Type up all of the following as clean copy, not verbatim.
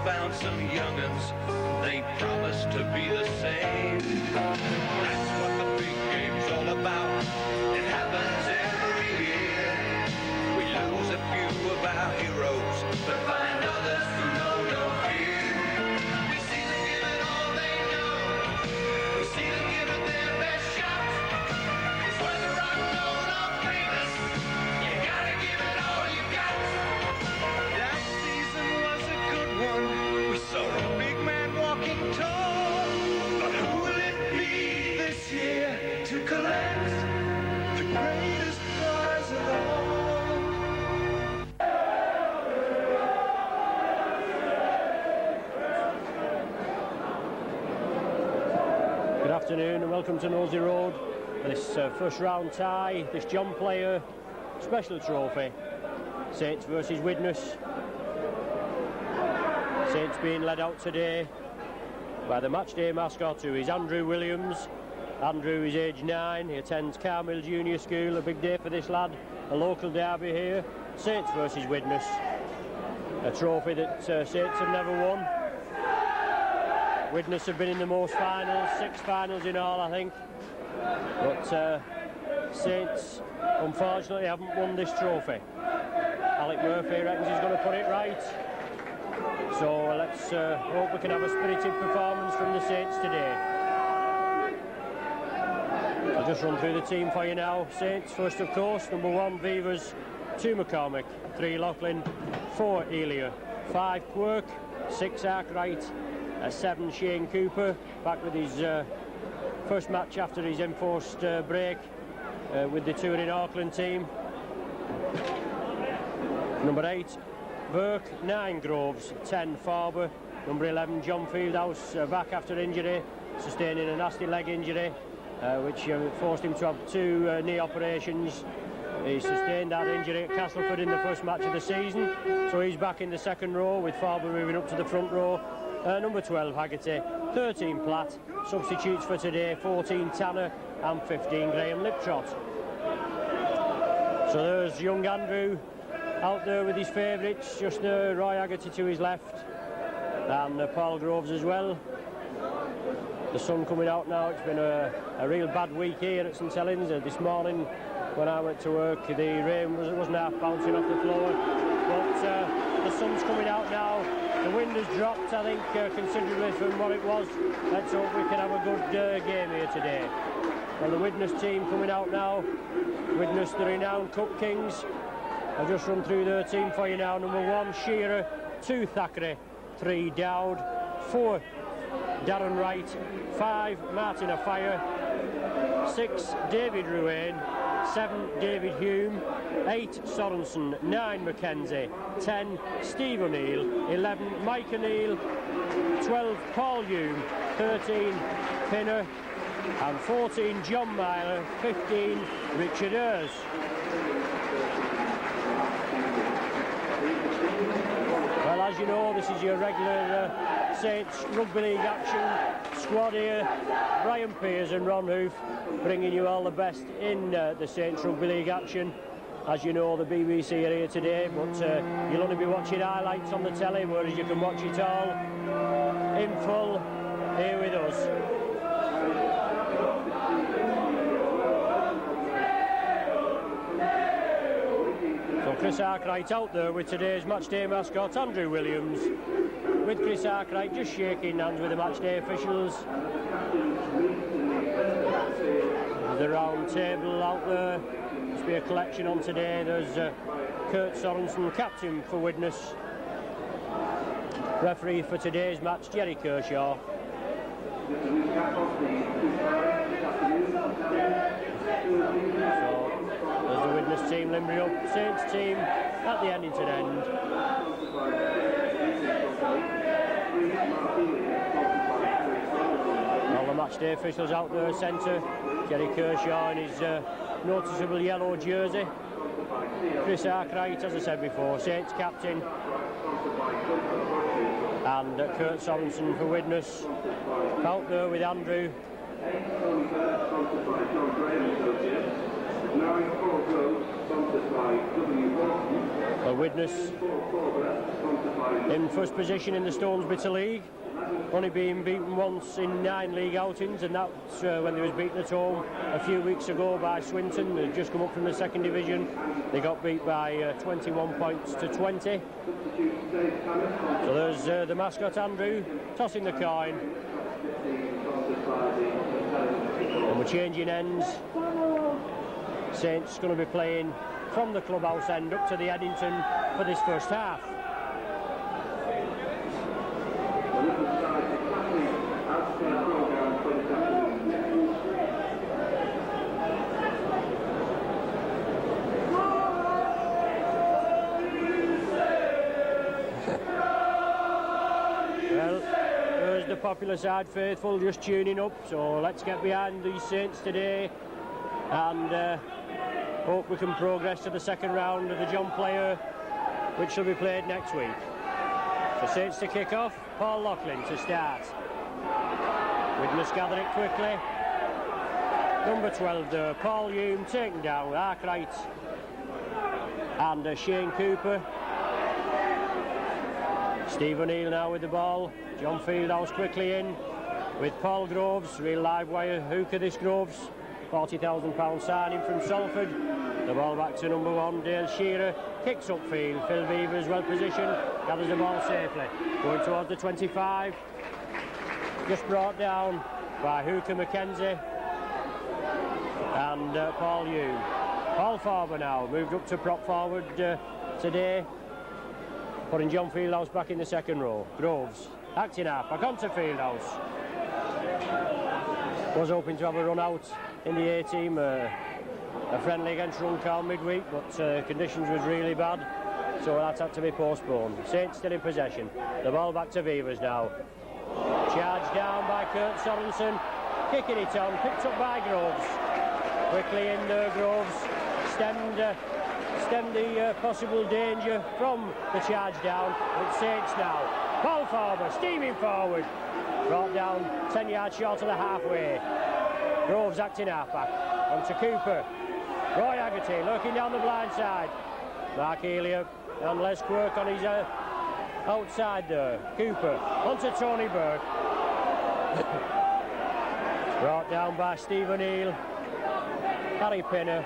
found some young'uns, they promised to be the same. That's what the big game's all about. It happens every year. We lose a few of our heroes, but find others who know no fear. We see them give it all they know. We see them give it their best shot. It's whether I'm known or famous, you gotta give it all you got. That season was a good one. We saw a big man walking tall. But who will it be this year to collect the greatest prize of all? Good afternoon and welcome to Nosey Road. This first round tie, this John Player special trophy. Saints versus Widnes. Saints being led out today by the matchday mascot, who is Andrew Williams. Andrew is age 9, he attends Carmill Junior School. A big day for this lad, a local derby here. Saints versus Widnes, a trophy that Saints have never won. Widnes have been in the most finals, 6 finals in all, I think. But Saints, unfortunately, haven't won this trophy. Alec Murphy reckons he's going to put it right. So let's hope we can have a spirited performance from the Saints today. I'll just run through the team for you now. Saints, first of course, number 1, Beavers, 2, McCormick, 3, Loughlin, 4, Elia, 5, Quirk, 6, Arkwright, 7, Shane Cooper, back with his first match after his enforced break with the touring Auckland team. Number 8, Burke, 9, Groves, 10, Farber, number 11, John Fieldhouse, back after injury, sustaining a nasty leg injury, which forced him to have 2 knee operations. He sustained that injury at Castleford in the first match of the season, so he's back in the second row with Farber moving up to the front row. Number 12, Haggerty, 13, Platt, substitutes for today, 14, Tanner, and 15, Graham Liptrot. So there's young Andrew out there with his favourites, just Roy Haggerty to his left, and Paul Groves as well. The sun coming out now. It's been a real bad week here at St Helens. This morning when I went to work, the rain wasn't half bouncing off the floor, but the sun's coming out now. The wind has dropped, I think, considerably from what it was. Let's hope we can have a good game here today. Well, the Widnes team coming out now. Widnes, the renowned Cup Kings. I'll just run through their team for you now. Number 1, Shearer, 2, Thackeray, 3, Dowd, 4, Darren Wright, 5, Martin Afire, 6, David Ruane, 7, David Hume, 8, Sorensen, 9, Mackenzie, 10, Steve O'Neill, 11, Mike O'Neill, 12, Paul Hume, 13, Pinner, and 14, John Myler, 15, Richard Ayres. Well, as you know, this is your regular Saints Rugby League action squad here. Brian Pears and Ron Hoof bringing you all the best in the Saints Rugby League action. As you know, the BBC are here today, but you'll only be watching highlights on the telly, whereas you can watch it all in full here with us. Chris Arkwright out there with today's matchday mascot, Andrew Williams, with Chris Arkwright just shaking hands with the matchday officials. There's the round table out there. Must be a collection on today. There's Kurt Sorensen, captain for Widnes. Referee for today's match, Jerry Kershaw. There's the Widnes team limbering up, Saints team at the Ennington end. All the matchday officials out there, centre, Jerry Kershaw in his noticeable yellow jersey. Chris Arkwright, as I said before, Saints captain. And Kurt Sorensen for Widnes out there with Andrew. Well, Widnes in first position in the Stones Bitter League, only being beaten once in 9 league outings, and that's when they was beaten at home a few weeks ago by Swinton. They'd just come up from the second division. They got beat by 21 points to 20. So there's the mascot Andrew tossing the coin, and we're changing ends. Saints going to be playing from the clubhouse end up to the Eddington for this first half. Well, there's the popular side faithful just tuning up, so let's get behind these Saints today and hope we can progress to the second round of the John Player, which will be played next week. So Saints to kick off, Paul Loughlin to start. Widnes gather it quickly. Number 12 there, Paul Hume taken down, Arkwright and Shane Cooper. Steve O'Neill now with the ball. John Fieldhouse quickly in with Paul Groves, real live wire hooker this Groves. £40,000 signing from Salford. The ball back to number 1, Dale Shearer. Kicks upfield. Phil Beavers well positioned. Gathers the ball safely. Going towards the 25. Just brought down by Hooker McKenzie and Paul Hume. Paul Farber now moved up to prop forward today, putting John Fieldhouse back in the second row. Groves acting half back onto Fieldhouse. Was hoping to have a run out in the A team, a friendly against Runcorn midweek, but conditions was really bad, so that had to be postponed. Saints still in possession. The ball back to Beavers now. Charged down by Kurt Sorensen, kicking it on, picked up by Groves. Quickly in there, Groves stemmed the possible danger from the charge down. It's Saints now. Paul Farber steaming forward. Brought down 10 yards short of the halfway. Groves acting halfback. On to Cooper. Roy Haggerty lurking down the blind side. Mark Elia and Les Quirk on his outside there. Cooper on to Tony Burke. Brought down by Steve O'Neill. Harry Pinner.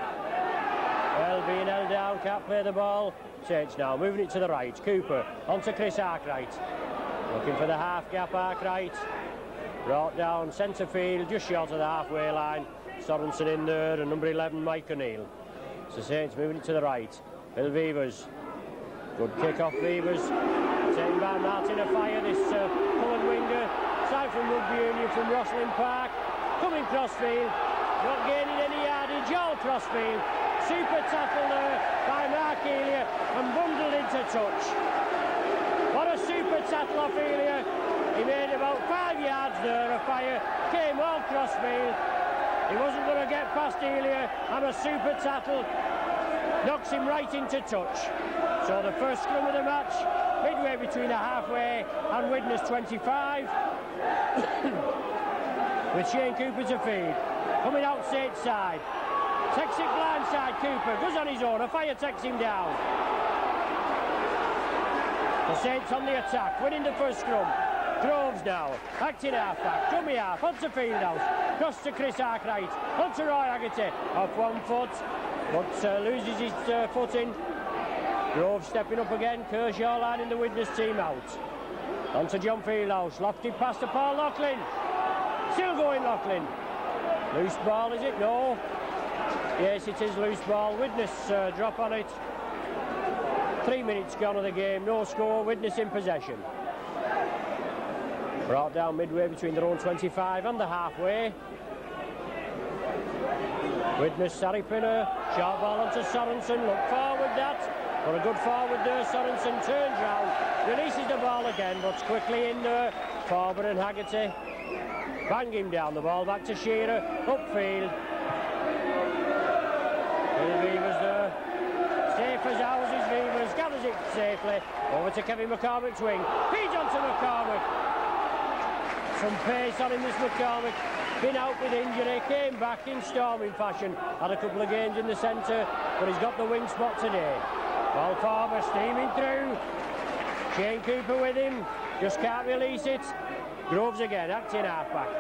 Well, being held down, can't play the ball. Saints now moving it to the right. Cooper on to Chris Arkwright. Looking for the half gap, Arkwright. Brought down centre field, just short of the halfway line. Sorensen in there, and number 11, Mike O'Neill. So Saints moving it to the right. Bill Beavers. Good kick off Beavers. Taken by Martin Afire, this Cullen winger. Side from Rugby Union from Rosslyn Park. Coming crossfield. Not gaining any yardage, all crossfield. Super tackle there by Mark Elia and bundled into touch. What a super tackle off Elia. He made about 5 yards there. Afire came all crossfield. He wasn't going to get past Elia, and a super tackle knocks him right into touch. So the first scrum of the match, midway between the halfway and Widnes 25. With Shane Cooper to feed. Coming out Saints side. Takes it blind side, Cooper. Goes on his own. Afire takes him down. The Saints on the attack, winning the first scrum. Groves now, acting half-back, dummy half, onto Fieldhouse, cross to Chris Arkwright, onto Roy Haggerty, off 1 foot, but loses his footing. Groves stepping up again, Kershaw lining the Widnes team out. Onto John Fieldhouse, lofted pass to Paul Loughlin. Still going Loughlin. Loose ball, is it? No. Yes, it is loose ball. Widnes drop on it. 3 minutes gone of the game, no score, Widnes in possession. Brought down midway between their own 25 and the halfway. Widnes, Harry Pinner, short ball onto Sorensen, look forward that. Got a good forward there, Sorensen turns round, releases the ball again, but quickly in there, Farber and Haggerty. Bang him down, the ball back to Shearer, upfield. Bill Beavers there. Safe as houses, Beavers, gathers it safely. Over to Kevin McCormick's wing. Feeds onto McCormick. Some pace on him, this McCormick. been out with injury, came back in storming fashion, had a couple of games in the centre, but he's got the wing spot today. Paul Farmer steaming through. Shane Cooper with him, just can't release it. Groves again, acting half-back.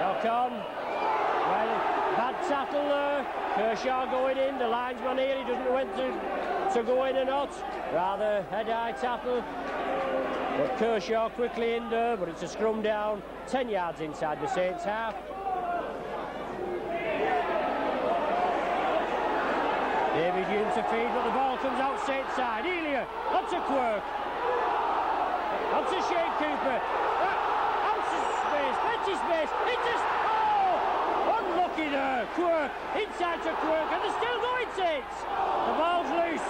Knock on. Well, bad tackle there. Kershaw going in, the linesman here, he doesn't know when to go in or not. Rather head-high tackle. But Kershaw quickly in there, but it's a scrum down, 10 yards inside the Saints half. David Hume to feed, but the ball comes out Saints side. Elia, onto Quirk. Onto Shane Cooper. Onto space, plenty space. It's just, oh! Unlucky there. Quirk, inside to Quirk, and they're still going, Saints. The ball's loose.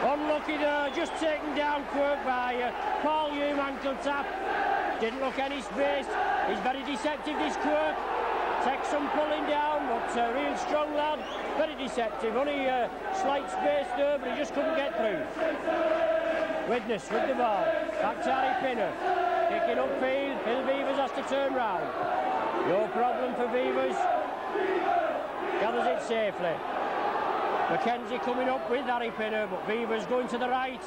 Unlucky there, just taken down Quirk by Paul Hume, ankle tap. Didn't look any space. He's very deceptive, this Quirk. Takes some pulling down, but a real strong lad. Very deceptive, only slight space there, but he just couldn't get through. Widnes with the ball. Back to Harry Pinner. Kicking upfield, Phil Beavers has to turn round. No problem for Beavers. Gathers it safely. Mackenzie coming up with Harry Pinner, but Beavers going to the right.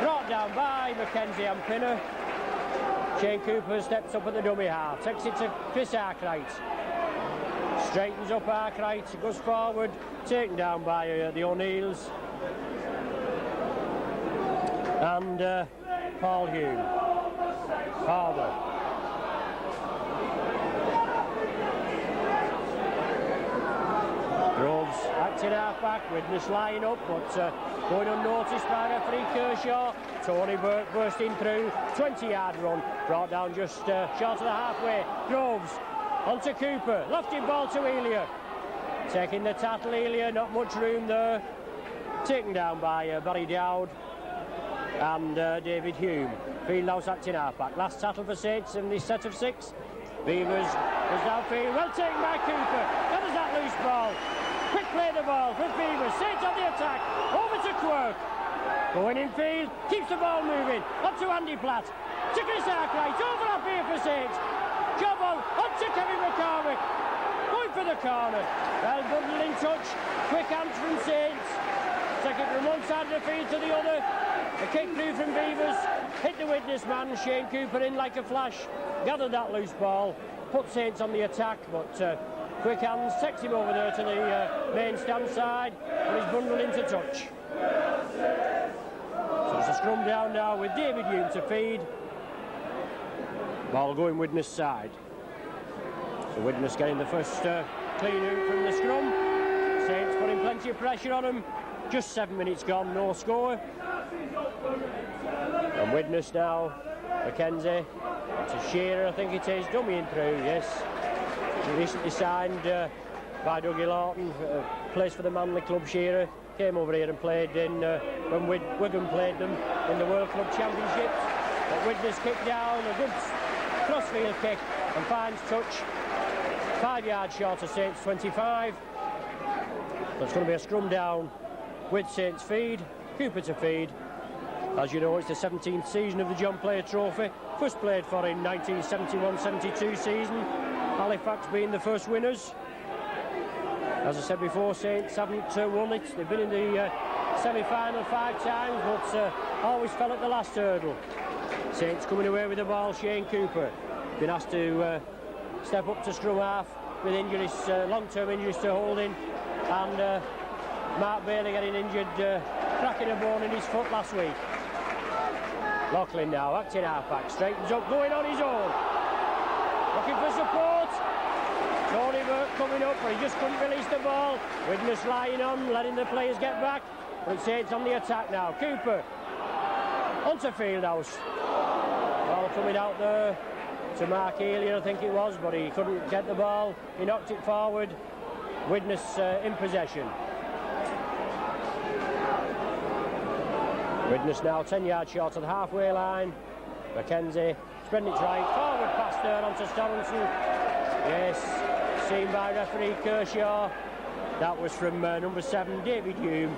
Brought down by Mackenzie and Pinner. Shane Cooper steps up at the dummy half. Takes it to Chris Arkwright. Straightens up Arkwright, goes forward. Taken down by the O'Neills. And Paul Hume. Harbour. Groves acting half-back, Widnes lying up, but going unnoticed by referee Kershaw. Tony Burke bursting through, 20-yard run, brought down just short of the halfway. Groves onto Cooper, lofted ball to Elia. Taking the tackle, Elia, not much room there. Taken down by Barry Dowd and David Hume. Fieldhouse acting half-back. Last tackle for Saints in this set of 6. Beavers was downfield, well taken by Cooper. Gathers that loose ball. Quick play the ball for Beavers. Saints on the attack. Over to Quirk. Going in field, keeps the ball moving. On to Andy Platt. To Chris Arkwright. Overlap here for Saints. Job on to Kevin McCormick. Going for the corner. Well bundled in touch. Quick hands from Saints. Take it from one side of the field to the other. A kick through from Beavers. Hit the Widnes man. Shane Cooper in like a flash. Gathered that loose ball. Put Saints on the attack, but quick hands takes him over there to the main stand side, and he's bundled into touch. So it's a scrum down now with David Hume to feed. Ball going Widnes side. So Widnes getting the first clean out from the scrum. Saints putting plenty of pressure on him. Just 7 minutes gone, no score. And Widnes now, Mackenzie. To Shearer, I think it is, dummying through, yes. Recently signed by Dougie Lawton, plays for the Manly Club. Shearer came over here and played in when Wigan played them in the World Club Championships. But Widnes kicked down, a good crossfield kick, and finds touch. 5 yards short of Saints 25. So it's going to be a scrum down with Saints feed, Cooper to feed. As you know, it's the 17th season of the John Player Trophy, first played for in 1971-72 season, Halifax being the first winners. As I said before, Saints haven't won it. They've been in the semi-final 5 times, but always fell at the last hurdle. Saints coming away with the ball, Shane Cooper. Been asked to step up to scrum half with injuries, long-term injuries to Holding, and Mark Bailey getting injured, cracking a bone in his foot last week. Loughlin now, acting half-back, straightens up, going on his own. Looking for support. Tony Burke coming up, but he just couldn't release the ball. Widnes lying on, letting the players get back. But Saints on the attack now. Cooper onto Fieldhouse. Ball coming out there to Mark Elia, I think it was, but he couldn't get the ball. He knocked it forward. Widnes in possession. Widnes now 10 yards short of the halfway line. Mackenzie spreading it right, forward pass there onto Sorensen. Yes, seen by referee Kershaw. That was from number 7, David Hume.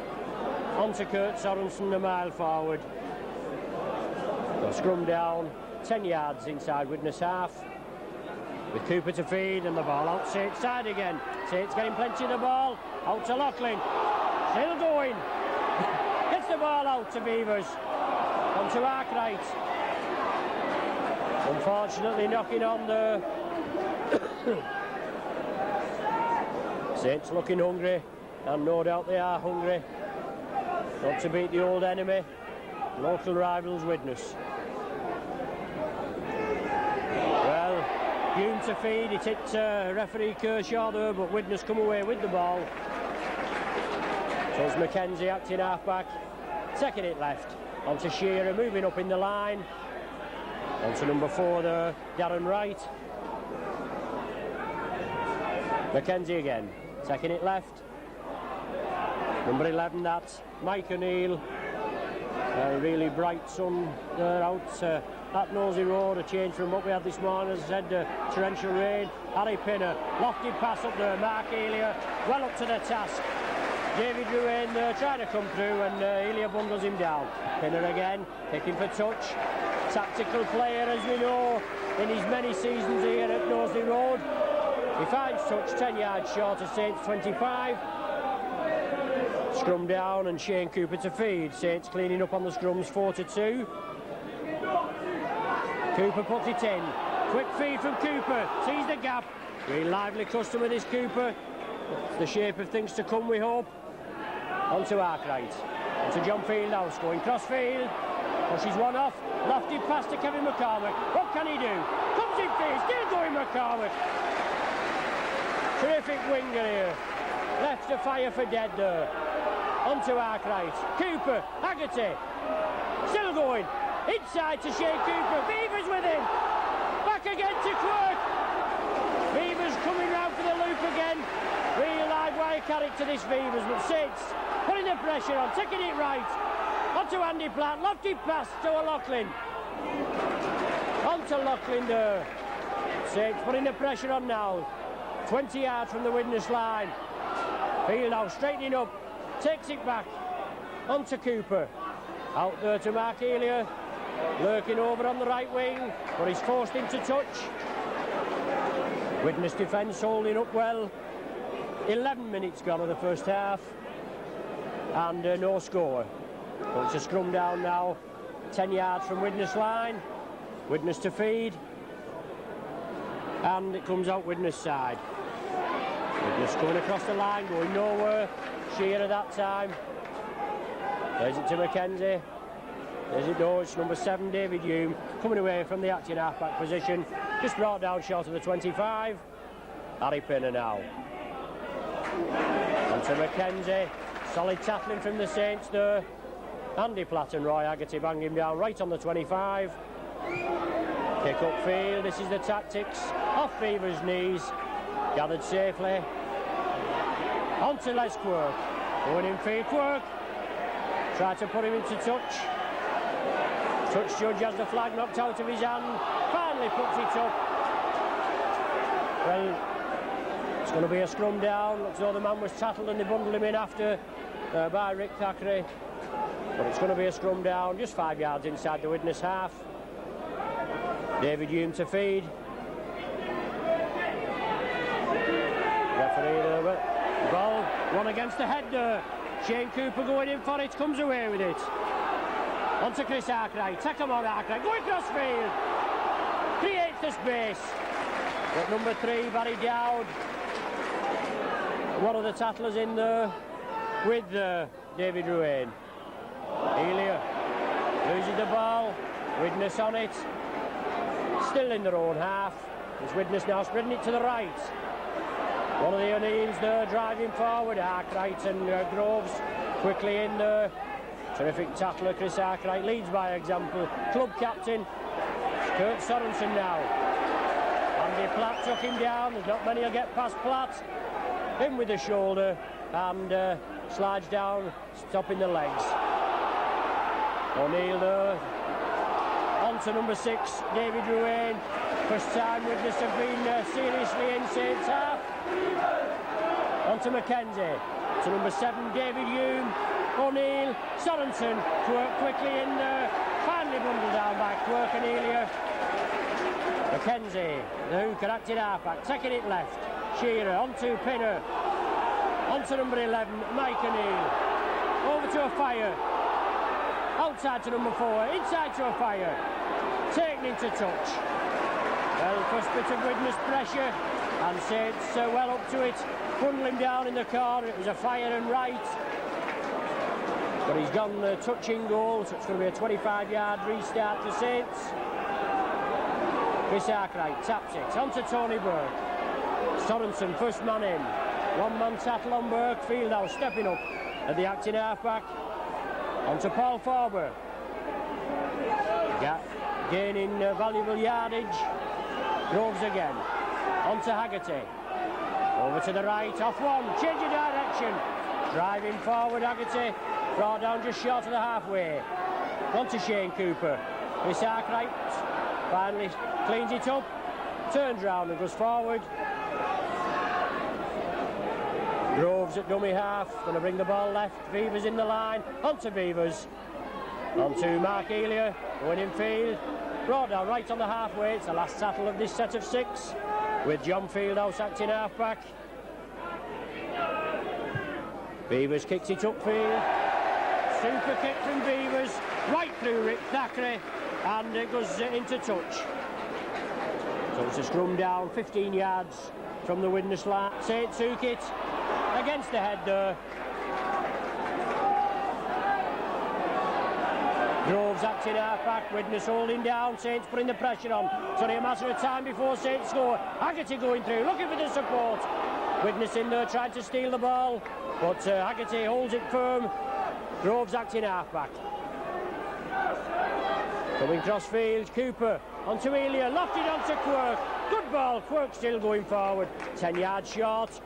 Onto Kurt Sorensen, a mile forward. So scrum down, 10 yards inside Widnes half. with Cooper to feed and the ball out Saint's side again. Saint's getting plenty of the ball, out to Loughlin, still going, gets the ball out to Beavers, on to Arkwright. Unfortunately knocking on the Saints looking hungry, and no doubt they are hungry. Want to beat the old enemy, local rivals Widnes. Well, Hume to feed, it hit referee Kershaw there, but Widnes come away with the ball. So it's Mackenzie acting half-back, taking it left, onto Shearer, moving up in the line. Onto number 4 there, Darren Wright. Mackenzie again, taking it left. Number 11, that's Mike O'Neill. A really bright sun there out at Nosey Road. A change from what we had this morning, as I said, torrential rain. Harry Pinner, lofty pass up there. Mark Elia, well up to the task. David Ruane there trying to come through, and Elia bundles him down. Pinner again, picking for touch. Tactical player, as we know, in his many seasons here at Nosey Road. He finds touch 10 yards short of Saints 25. Scrum down and Shane Cooper to feed. Saints cleaning up on the scrums 4-2. Cooper puts it in. Quick feed from Cooper. Sees the gap. Really lively customer this Cooper. It's the shape of things to come, we hope. On to Arkwright. On to John Fieldhouse going cross field. Pushes one off. Lofty pass to Kevin McCormick. What can he do? Comes in field. Still going McCormick. Terrific winger here. Left to fire for dead there. On to Arkwright. Cooper. Haggerty. Still going. Inside to Shea Cooper. Beavers with him. Back again to Quirk. Beavers coming round for the loop again. Real live wire character this Beavers, but Saints putting the pressure on, taking it right. On to Andy Platt. Lofty pass to O'Loughlin. On to Loughlin there. Saints putting the pressure on now. 20 yards from the Widnes line. Fieldhouse straightening up. Takes it back. On to Cooper. Out there to Mark Elia. Lurking over on the right wing, but he's forced into touch. Widnes defence holding up well. 11 minutes gone of the first half. And no score. But it's a scrum down now. 10 yards from Widnes line. Widnes to feed. And it comes out Widnes side. Widnes coming across the line, going nowhere. Shearer that time. There's it to Mackenzie. There's it goes, it's number 7, David Hume, coming away from the acting half-back position. Just brought down short of the 25. Harry Pinner now. On to Mackenzie. Solid tackling from the Saints there. Andy Platt and Roy Haggerty bang him down right on the 25. Kick up field, this is the tactics. Off Beaver's knees. Gathered safely. On to Les Quirk. Going in field, Quirk. Tried to put him into touch. Touch judge has the flag knocked out of his hand. Finally puts it up. Well, it's going to be a scrum down. Looks as though the man was tattled and they bundled him in after by Rick Thackeray. But it's going to be a scrum down, just 5 yards inside the Widnes half. David Hume to feed. Referee there, but ball one against the head there. Shane Cooper going in for it, comes away with it. On to Chris Arkwright, take him on Arkwright, going cross field. Creates the space. But number 3, Barry Dowd. One of the tattlers in there with David Ruane. Elia loses the ball. Widnes on it. Still in their own half. It's Widnes now spreading it to the right. One of the O'Neills there driving forward. Arkwright and Groves quickly in there. Terrific tackler, Chris Arkwright leads by example. Club captain, Kurt Sorensen now. Andy Platt took him down. There's not many will get past Platt. In with the shoulder and slides down, stopping the legs. O'Neill there. On to number 6, David Ruane. First time Widnes have been seriously in Saints half. On to Mackenzie. To number 7, David Hume. O'Neill, Sorensen, Quirk quickly in there. Finally bundled down by Quirk and Elia. Mackenzie, the hooker, acting halfback, taking it left. Shearer onto Pinner, onto number 11, Mike O'Neill, over to a fire, outside to number 4, inside to a fire, taken into touch. Well, first bit of Widnes pressure, and Saints well up to it, bundle him down in the corner. It was a fire and right, but he's gone touching goal, so it's going to be a 25-yard restart for Saints. Chris Arkwright taps it onto Tony Burke. Sorensen, first man in. One-man tackle on Burke. Fieldhouse stepping up at the acting halfback. Onto Paul Farber. Gaining valuable yardage. Groves again. Onto Haggerty. Over to the right, off one. Change of direction. Driving forward, Haggerty. Brought down just short of the halfway. Onto Shane Cooper. Chris Arkwright finally cleans it up. Turns round and goes forward. Groves at dummy half, going to bring the ball left. Beavers in the line, onto Beavers. Onto Mark Elia, going in field. Brought down right on the halfway. It's the last tackle of this set of 6, with John Fieldhouse acting halfback. Beavers kicks it upfield. Super kick from Beavers, right through Rick Thackeray, and it goes into touch. So it's a scrum down, 15 yards from the Widnes line. Saints took it against the head there. Groves acting halfback, Widnes holding down, Saints putting the pressure on. It's only a matter of time before Saints score. Haggerty going through, looking for the support. Widnes in there trying to steal the ball, but Haggerty holds it firm. Groves acting halfback. Coming cross field, Cooper onto Elia, lofted onto Quirk. Good ball, Quirk still going forward. 10 yards short.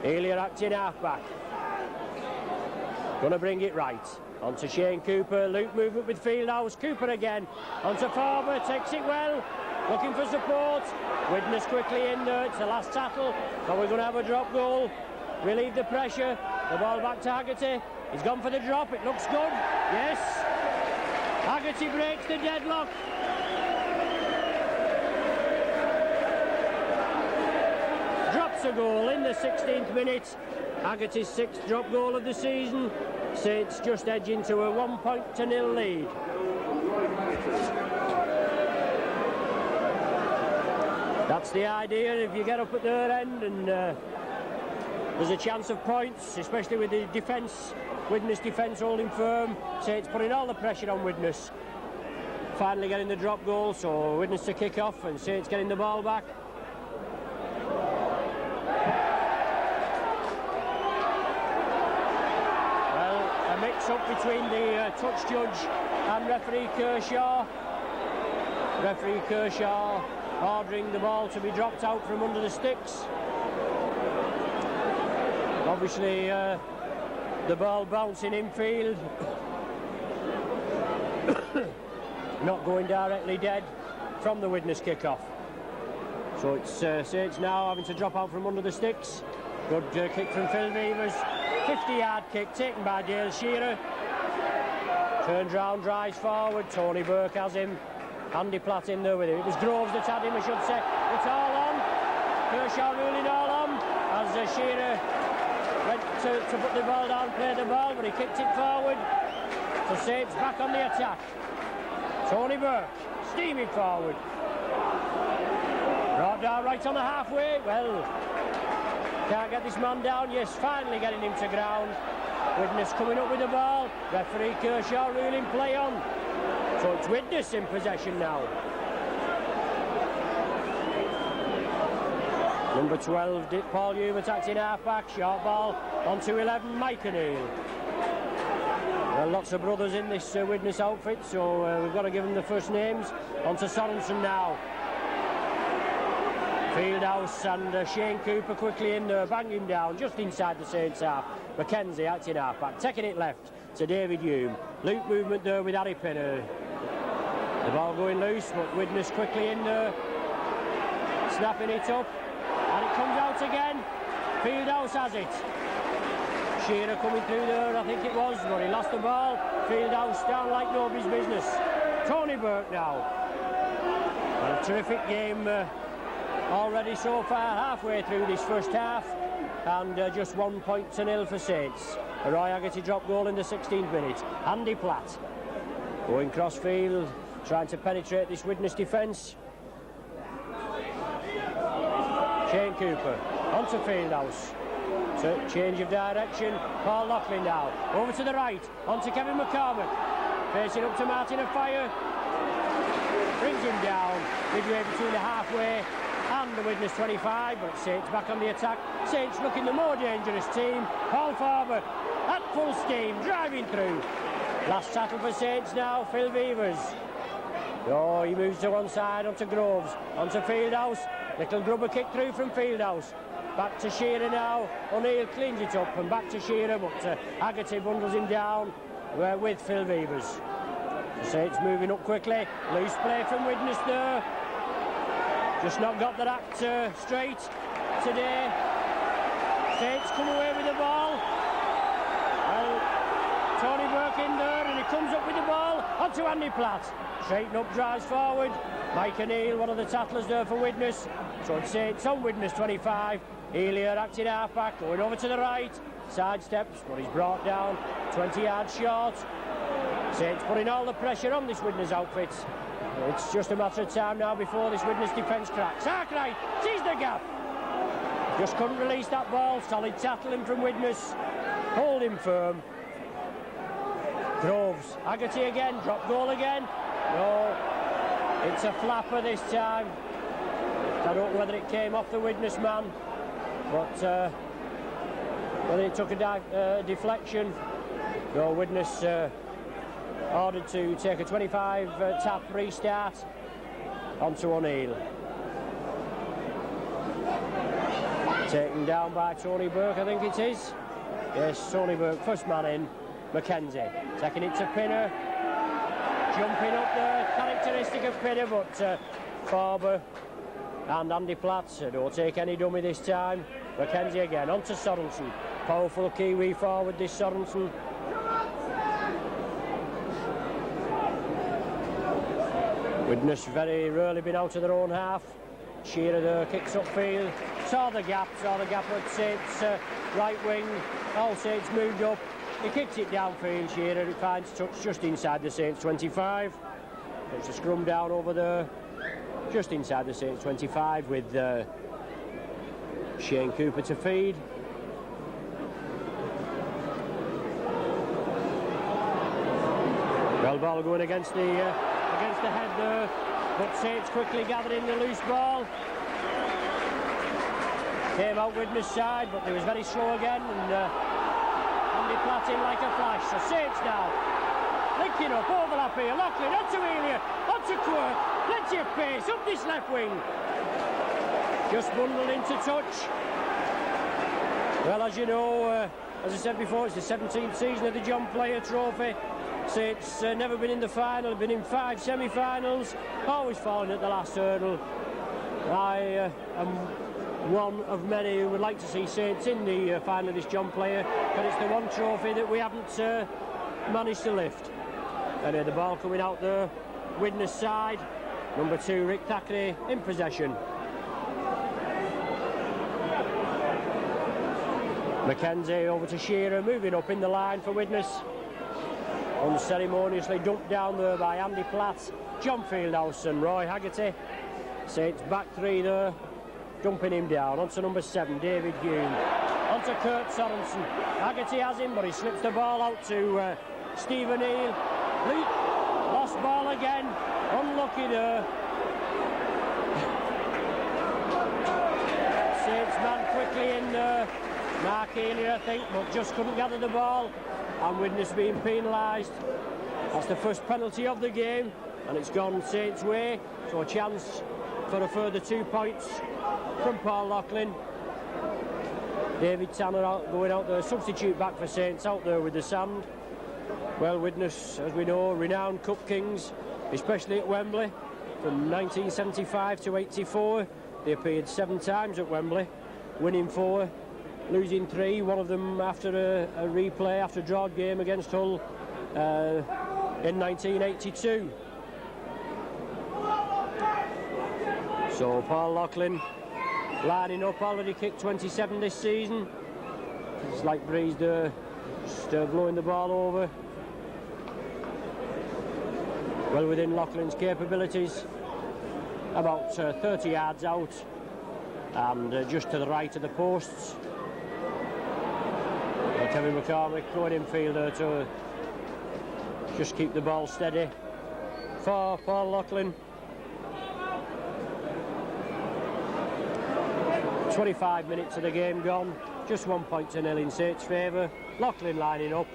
Elia acting halfback. Gonna bring it right. Onto Shane Cooper, loop movement with Fieldhouse. Cooper again. Onto Farber, takes it well. Looking for support. Widnes quickly in there. It's the last tackle. But we're going to have a drop goal. Relieve the pressure. The ball back to Haggerty. He's gone for the drop. It looks good. Yes. Haggerty breaks the deadlock. Drops a goal in the 16th minute. Haggerty's 6th drop goal of the season. Saints just edging to a 1-0 lead. That's the idea. If you get up at their end and there's a chance of points, especially with the defence, Widnes defence holding firm. Saints putting all the pressure on Widnes. Finally getting the drop goal, so Widnes to kick off and Saints getting the ball back. Up between the touch judge and referee Kershaw. Referee Kershaw ordering the ball to be dropped out from under the sticks. Obviously the ball bouncing infield. Not going directly dead from the Widnes kick-off. So it's Saints now having to drop out from under the sticks. Good kick from Phil Beavers. 50-yard kick taken by Dale Shearer. Turns round, drives forward. Tony Burke has him. Andy Platt in there with him. It was Groves that had him, I should say. It's all on. Kershaw ruling all on as Shearer went to put the ball down, play the ball, but he kicked it forward. So Saints back on the attack. Tony Burke steaming forward. Brought down right on the halfway. Well, can't get this man down. Yes, finally getting him to ground. Widnes coming up with the ball. Referee Kershaw ruling play on. So it's Widnes in possession now. Number 12, Paul Hubert acting halfback. Short ball onto 11, Mike O'Neill. Well, lots of brothers in this Widnes outfit, so we've got to give them the first names. Onto Sorensen now. Fieldhouse and Shane Cooper quickly in there, bang him down just inside the Saints half. Mackenzie acting halfback, taking it left to David Hume. Loop movement there with Harry Pinner. The ball going loose, but Widnes quickly in there, snapping it up, and it comes out again. Fieldhouse has it. Shearer coming through there, I think it was, but he lost the ball. Fieldhouse down like nobody's business. Tony Burke now. Well, a terrific game already so far, halfway through this first half, and just 1 point to nil for Saints. A Roy Haggerty drop goal in the 16th minute. Andy Platt going crossfield, trying to penetrate this Widnes defence. Shane Cooper onto Fieldhouse. So change of direction. Paul Loughlin now over to the right, onto Kevin McCormack, facing up to Martin of Fire, brings him down midway between the halfway and the Widnes 25, but Saints back on the attack. Saints looking the more dangerous team. Paul Farber at full steam, driving through. Last tackle for Saints now, Phil Beavers. Oh, he moves to one side, onto Groves, onto Fieldhouse. Little grubber kick through from Fieldhouse. Back to Shearer now. O'Neill cleans it up and back to Shearer, but Haggerty bundles him down with Phil Beavers. The Saints moving up quickly. Loose play from Widnes there. Just not got that act straight today. Saints come away with the ball. Well, Tony Burke in there, and he comes up with the ball onto Andy Platt. Straighten up, drives forward. Mike O'Neill, one of the tattlers there for Widnes. So it's Saints on Widnes 25. Elia acting half-back, going over to the right. Sidesteps, but he's brought down 20 yards short. Saints putting all the pressure on this Widnes outfit. It's just a matter of time now before this Widnes defence cracks. Arkwright sees the gap. Just couldn't release that ball. Solid tackling from Widnes. Hold him firm. Groves, Haggerty again, drop goal again. No, it's a flapper this time. I don't know whether it came off the Widnes man, but whether it took a deflection. No, Widnes ordered to take a 25 tap restart onto O'Neill. Taken down by Tony Burke, I think it is. Yes, Tony Burke, first man in. Mackenzie taking it to Pinner. Jumping up there, characteristic of Pinner, but Farber and Andy Platt don't take any dummy this time. Mackenzie again, onto Sorensen. Powerful Kiwi forward, this Sorensen. Widnes very rarely been out of their own half. Shearer there kicks upfield. Saw the gap at Saints' right wing. All Saints moved up. He kicks it downfield, Shearer. It finds touch just inside the Saints 25. Puts a scrum down over there, just inside the Saints 25 with Shane Cooper to feed. Well, ball going against the head there, but Saints quickly gathering the loose ball. Came out Widnes side, but they was very slow again, and Andy Platt in like a flash. So Saints now linking up, overlap here. Loughlin onto Elia, onto Quirk. Plenty of pace up this left wing. Just bundled into touch. Well, as you know, as I said before, it's the 17th season of the John Player Trophy. Saints never been in the final, been in 5 semi-finals, always falling at the last hurdle. I am one of many who would like to see Saints in the final of this John Player, but it's the one trophy that we haven't managed to lift. And the ball coming out there, Widnes side, number 2 Rick Thackeray in possession. Mackenzie over to Shearer, moving up in the line for Widnes. Unceremoniously dumped down there by Andy Platt, John Fieldhouse and Roy Haggerty. Saints back 3 there, dumping him down. Onto number 7, David Hume. Onto Kurt Sorensen. Haggerty has him, but he slips the ball out to Stephen Neal. Lost ball again, unlucky there. Saints man quickly in there. Mark Elia, I think, but just couldn't gather the ball. And Widnes being penalised. That's the first penalty of the game, and it's gone Saints' way. So a chance for a further 2 points from Paul Loughlin. David Tanner going out there, substitute back for Saints, out there with the sand. Well, Widnes, as we know, renowned Cup Kings, especially at Wembley. From 1975 to 84, they appeared 7 times at Wembley, winning 4. Losing 3, one of them after a replay, after a draw game against Hull in 1982. So Paul Loughlin lining up, already kicked 27 this season. It's like breeze there, just blowing the ball over. Well within Loughlin's capabilities, about 30 yards out and just to the right of the posts. Kevin McCormick going infielder to just keep the ball steady for Paul Loughlin. 25 minutes of the game gone, just 1 point to nil in Saints' favour. Loughlin lining up.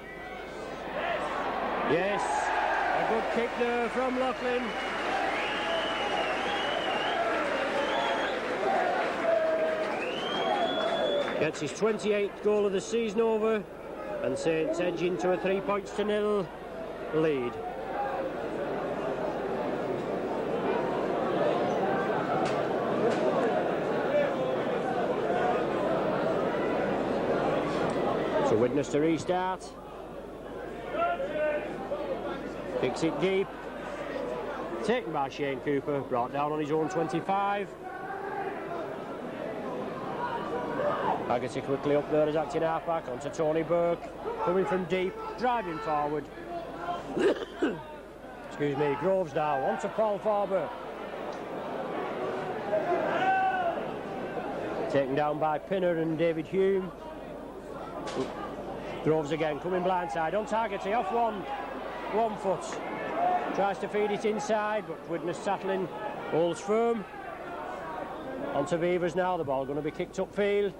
Yes, a good kick there from Loughlin. Gets his 28th goal of the season over, and Saints edge into a 3 points to nil lead. So Widnes to restart. Kicks it deep. Taken by Shane Cooper, brought down on his own 25. Haggerty quickly up there as acting halfback onto Tony Burke, coming from deep, driving forward. Excuse me, Groves now onto Paul Farber. Taken down by Pinner and David Hume. Groves again coming blindside on Haggerty, off one foot. Tries to feed it inside, but Widnes settling, holds firm. Onto Beavers now, the ball going to be kicked upfield.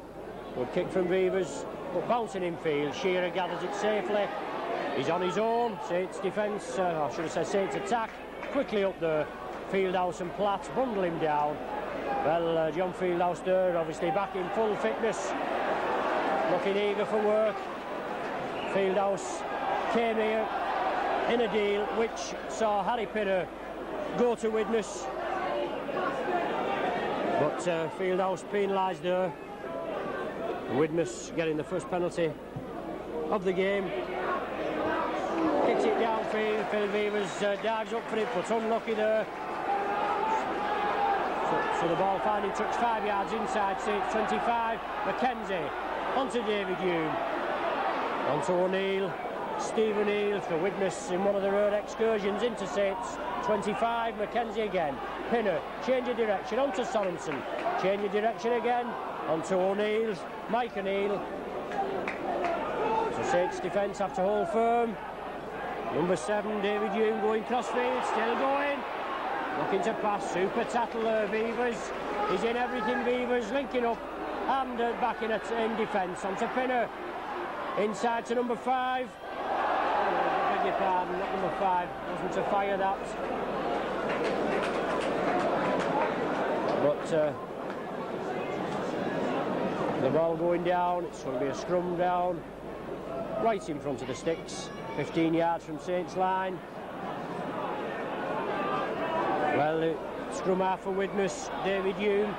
Good kick from Beavers, but bouncing infield. Shearer gathers it safely. He's on his own. Saints defence, I should have said Saints attack. Quickly up there. Fieldhouse and Platt bundle him down. Well, John Fieldhouse there, obviously back in full fitness. Looking eager for work. Fieldhouse came here in a deal which saw Harry Pinner go to Widnes. But Fieldhouse penalised there. Widnes getting the first penalty of the game. Kicks it downfield. Phil Beavers dives up for it, but unlucky there. So the ball finding touch 5 yards inside Saints 25. Mackenzie onto David Hume. Onto O'Neill. Steve O'Neill for Widnes in one of the road excursions into Saints 25. Mackenzie again. Pinner, change of direction onto Sorensen. Change of direction again onto O'Neill. Mike O'Neill. So Saints defence have to hold firm. Number 7, David Hume going crossfield, still going. Looking to pass, super tackle there, Beavers. He's in everything, Beavers, linking up and back in defence onto Pinner. Inside to number 5. I beg your pardon, not number 5. Wasn't to fire that. But the ball going down, it's going to be a scrum down. Right in front of the sticks, 15 yards from Saints line. Well, scrum half for Widnes, David Hume.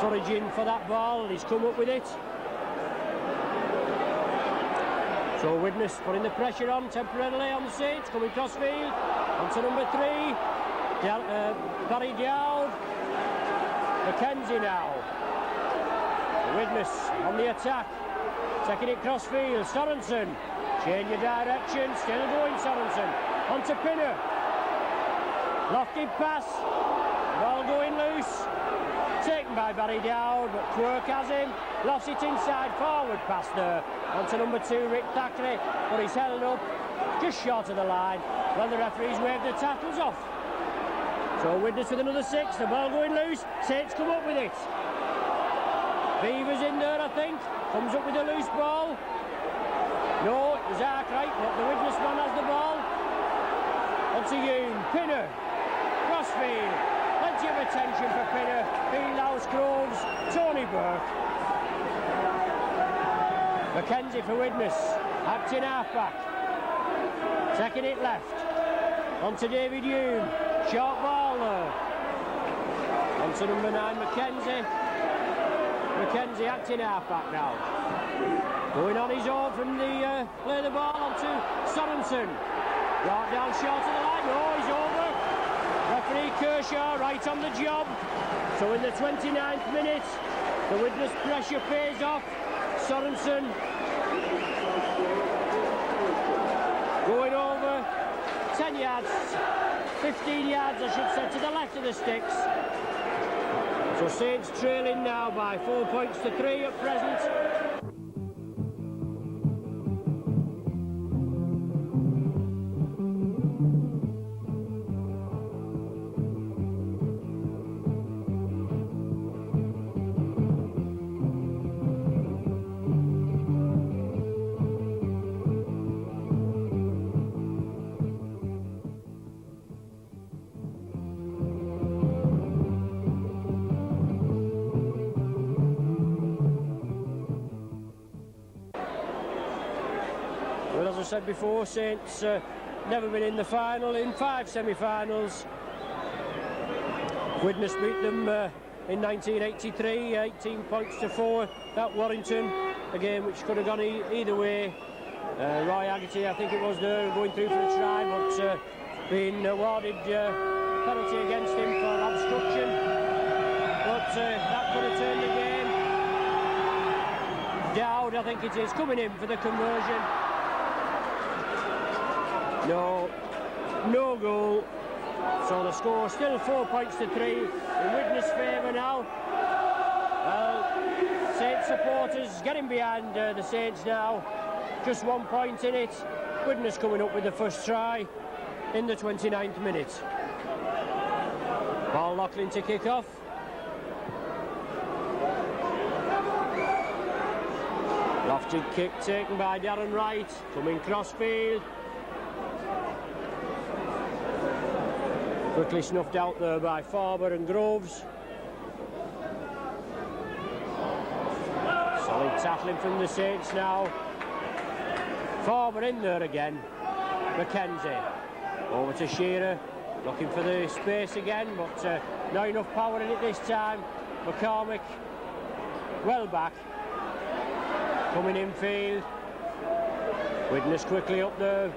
Foraging for that ball, he's come up with it. So Widnes putting the pressure on temporarily on the Saints, coming crossfield, onto number 3, Barry Dowd, Mackenzie now. Widnes on the attack, taking it crossfield, Sorensen, change of direction, still going Sorensen, onto Pinner. Lofty pass, ball going loose, taken by Barry Dowd, but Quirk has him, lost it inside, forward pass there, onto number 2, Rick Thackeray, but he's held up, just short of the line, when the referees waved the tackles off. So Widnes with another 6, the ball going loose, Saints come up with it. Beavers in there, I think, comes up with a loose ball. No, it was Arkwright, but the Widnes man has the ball. Onto Hume, Pinner, crossfield, plenty of attention for Pinner, Fieldhouse, Groves, Tony Burke. Mackenzie for Widnes, acting halfback, taking it left, onto David Hume, short ball there, onto number 9 Mackenzie. Mackenzie acting halfback now, going on his own from the play the ball onto Sorensen, brought down short of the line. Oh, he's over. Referee Kerr pressure, right on the job. So in the 29th minute, the Widnes pressure pays off. Sorensen going over 10 yards, 15 yards I should say, to the left of the sticks. So Saints trailing now by 4 points to 3 at present. Well, as I said before, Saints never been in the final in 5 semi-finals. Widnes beat them in 1983, 18 points to 4 at Warrington, a game which could have gone either way. Roy Haggerty, I think it was there, going through for a try, but being awarded penalty against him for obstruction. But that could have turned the game. Dowd, I think it is, coming in for the conversion. No goal. So the score still 4 points to 3 in Widnes' favour now. Well, Saints supporters getting behind the Saints now. Just 1 point in it. Widnes coming up with the first try in the 29th minute. Paul Loughlin to kick off. Lofted kick taken by Darren Wright, coming crossfield. Quickly snuffed out there by Farber and Groves. Solid tackling from the Saints now. Farber in there again. McKenzie over to Shearer, looking for the space again, but not enough power in it this time. McCormick well back, coming infield. Widnes quickly up there.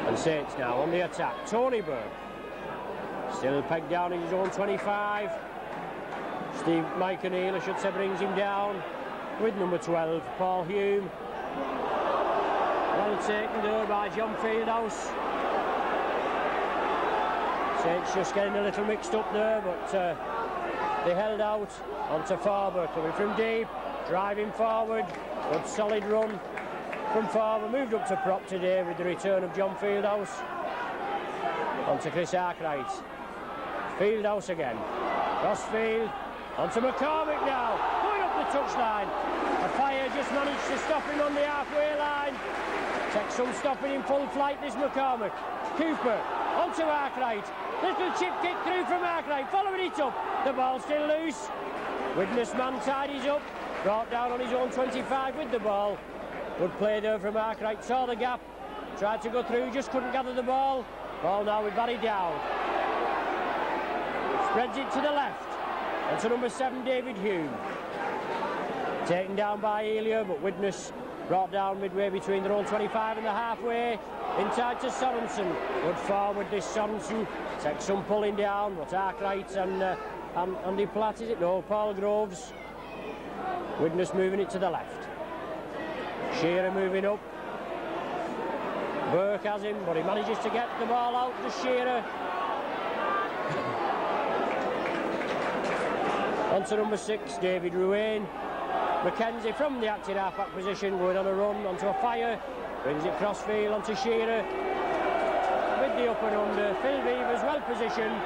And Saints now on the attack. Tony Burke still pegged down in his own 25. Mike O'Neill, I should say, brings him down with number 12, Paul Hume. Well taken there by John Fieldhouse. Saints just getting a little mixed up there, but they held out onto Farber, coming from deep, driving forward. Good solid run from Farber. Moved up to prop today with the return of John Fieldhouse. Onto Chris Arkwright. Fieldhouse again. Crossfield. Onto McCormick now. Going up the touchline. A fire just managed to stop him on the halfway line. Takes some stopping in full flight, this McCormick. Cooper onto Arkwright. Little chip kick through from Arkwright. Following it up. The ball still loose. Widnes man tidies up. Brought down on his own 25 with the ball. Good play there from Arkwright. Saw the gap. Tried to go through. Just couldn't gather the ball. Ball now with Barry Dowd. Spreads it to the left. And to number 7, David Hume. Taken down by Elia, but Widnes brought down midway between their own 25 and the halfway. Inside to Sorensen. Good forward this Sorensen. Takes some pulling down, but Arkwright and Andy Platt, is it? No, Paul Groves. Widnes moving it to the left. Shearer moving up. Burke has him, but he manages to get the ball out to Shearer. On to number 6, David Ruane. McKenzie from the active half-back position, going on a run onto a fire. Brings it crossfield onto Shearer. With the up and under, Phil Beavers well positioned.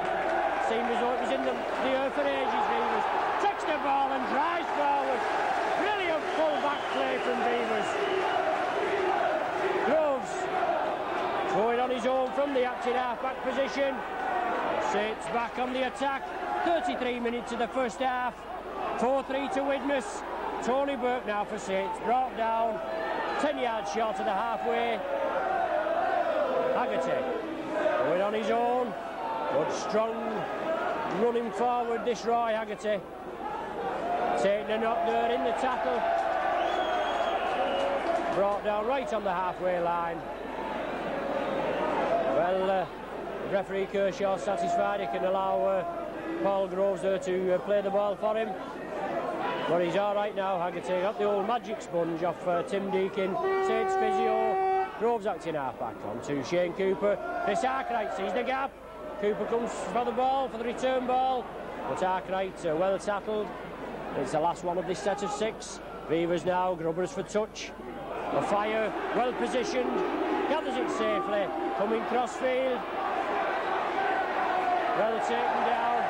Seemed as though it was in the air for ages, Beavers. Takes the ball and drives forward. Brilliant full-back play from Beavers. Groves going on his own from the active half-back position. Saints back on the attack. 33 minutes of the first half. 4-3 to Widnes. Tony Burke now for Saints. Brought down 10 yards short of the halfway. Haggerty going on his own. Good strong running forward, this Roy Haggerty. Taking a knock there in the tackle. Brought down right on the halfway line. Well, referee Kershaw satisfied he can allow Paul Groves there to play the ball for him. But he's all right now. Haggerty got the old magic sponge off Tim Deakin, Saints physio. Groves acting half-back on to Shane Cooper. Chris Arkwright sees the gap. Cooper comes for the ball, for the return ball. But Arkwright well tackled. It's the last one of this set of 6. Beavers now, Grubbers for touch. The fire, well positioned. Gathers it safely. Coming crossfield. Well taken down.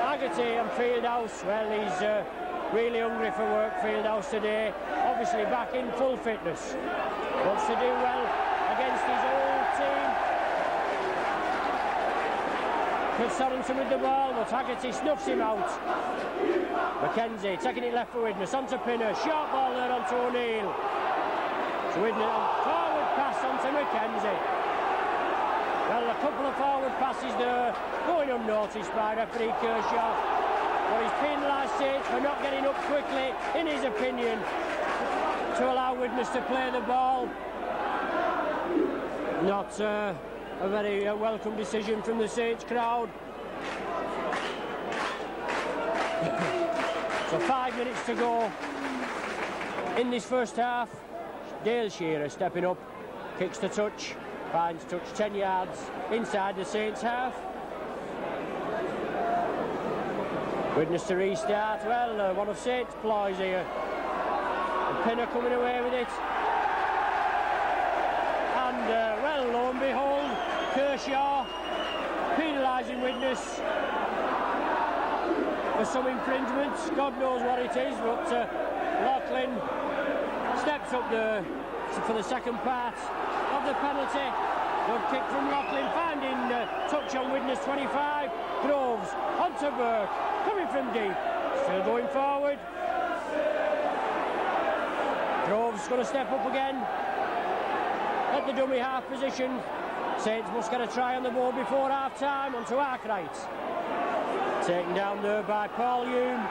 Haggerty and Fieldhouse, well, he's really hungry for work, Fieldhouse, today. Obviously back in full fitness. Wants to do well against his old team. Sorensen with the ball, but Haggerty snuffs him out. Mackenzie taking it left for Widnes, onto Pinner. Short ball there onto O'Neill. So Widnes, forward pass onto Mackenzie. Well, a couple of forward passes there, going unnoticed by referee Kershaw. But he's penalised Saints for not getting up quickly, in his opinion, to allow Widnes to play the ball. Not a very welcome decision from the Saints crowd. So 5 minutes to go in this first half. Dale Shearer stepping up, kicks the touch. Finds touch 10 yards inside the Saints half. Widnes to restart. Well, one of Saints' ploys here. And Pinner coming away with it. And, well, lo and behold, Kershaw penalising Widnes for some infringements. God knows what it is, but Loughlin steps up there for the second part of the penalty. Good kick from Loughlin, finding touch on Widnes 25. Groves onto Burke, coming from deep, still going forward. Groves going to step up again at the dummy half position. Saints must get a try on the board before half time. Onto Arkwright, taken down there by Paul Hume.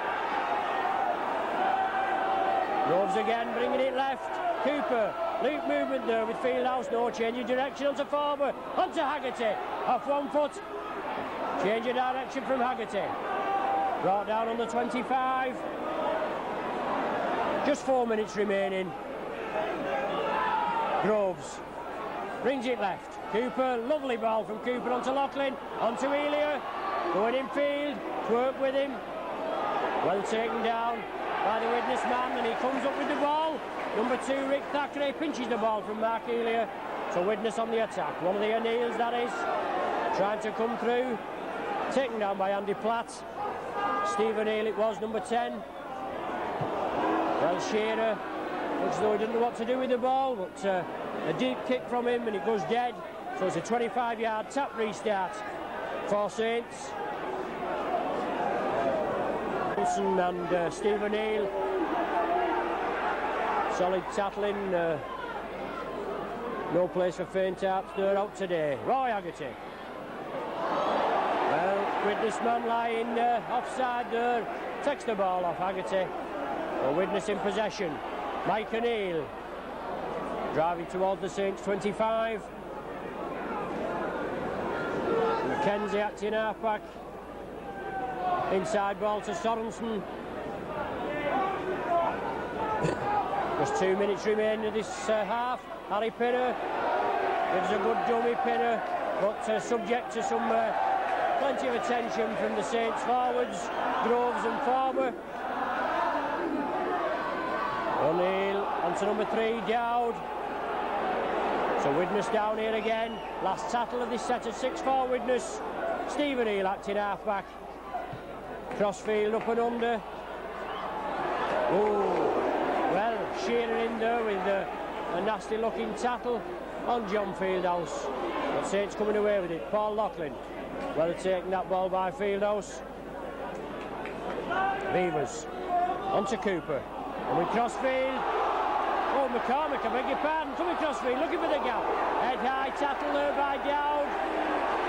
Groves again, bringing it left. Cooper, loop movement there with Fieldhouse, no change of direction onto Farber, onto Haggerty, off 1 foot. Change of direction from Haggerty. Brought down on the 25. Just 4 minutes remaining. Groves brings it left. Cooper, lovely ball from Cooper onto Loughlin, onto Elia, going in field, work with him. Well taken down by the Widnes man, and he comes up with the ball. Number 2, Rick Thackeray, pinches the ball from Mark Elia. So Widnes on the attack. One of the O'Neills, that is, trying to come through. Taken down by Andy Platt. Stephen O'Neill it was, number 10. Well, Shearer looks as though he didn't know what to do with the ball, but a deep kick from him and it goes dead. So it's a 25-yard tap restart for Saints. Wilson and Stephen O'Neill. Solid tackling. No place for faint hearts. They're out today. Roy Haggerty. Well, Widnes man lying offside there. Takes the ball off Haggerty. Widnes in possession. Mike O'Neill driving towards the Saints 25. Mackenzie acting halfback. Inside ball to Sorensen. Just 2 minutes remaining of this half. Harry Pinner gives a good dummy, Pinner, but subject to some plenty of attention from the Saints forwards, Groves and Farber. O'Neill onto number 3, Dowd. So Widnes down here again. Last tackle of this set of 6 for Widnes. Stephen O'Neill acting halfback. Crossfield up and under. Oh, well, Shearer in there with a nasty looking tackle on John Fieldhouse. But Saints coming away with it. Paul Loughlin, well taking that ball by Fieldhouse. Beavers onto Cooper. Coming crossfield. Oh, McCormick, I beg your pardon. Coming crossfield, looking for the gap. Head high tackle there by Dowd.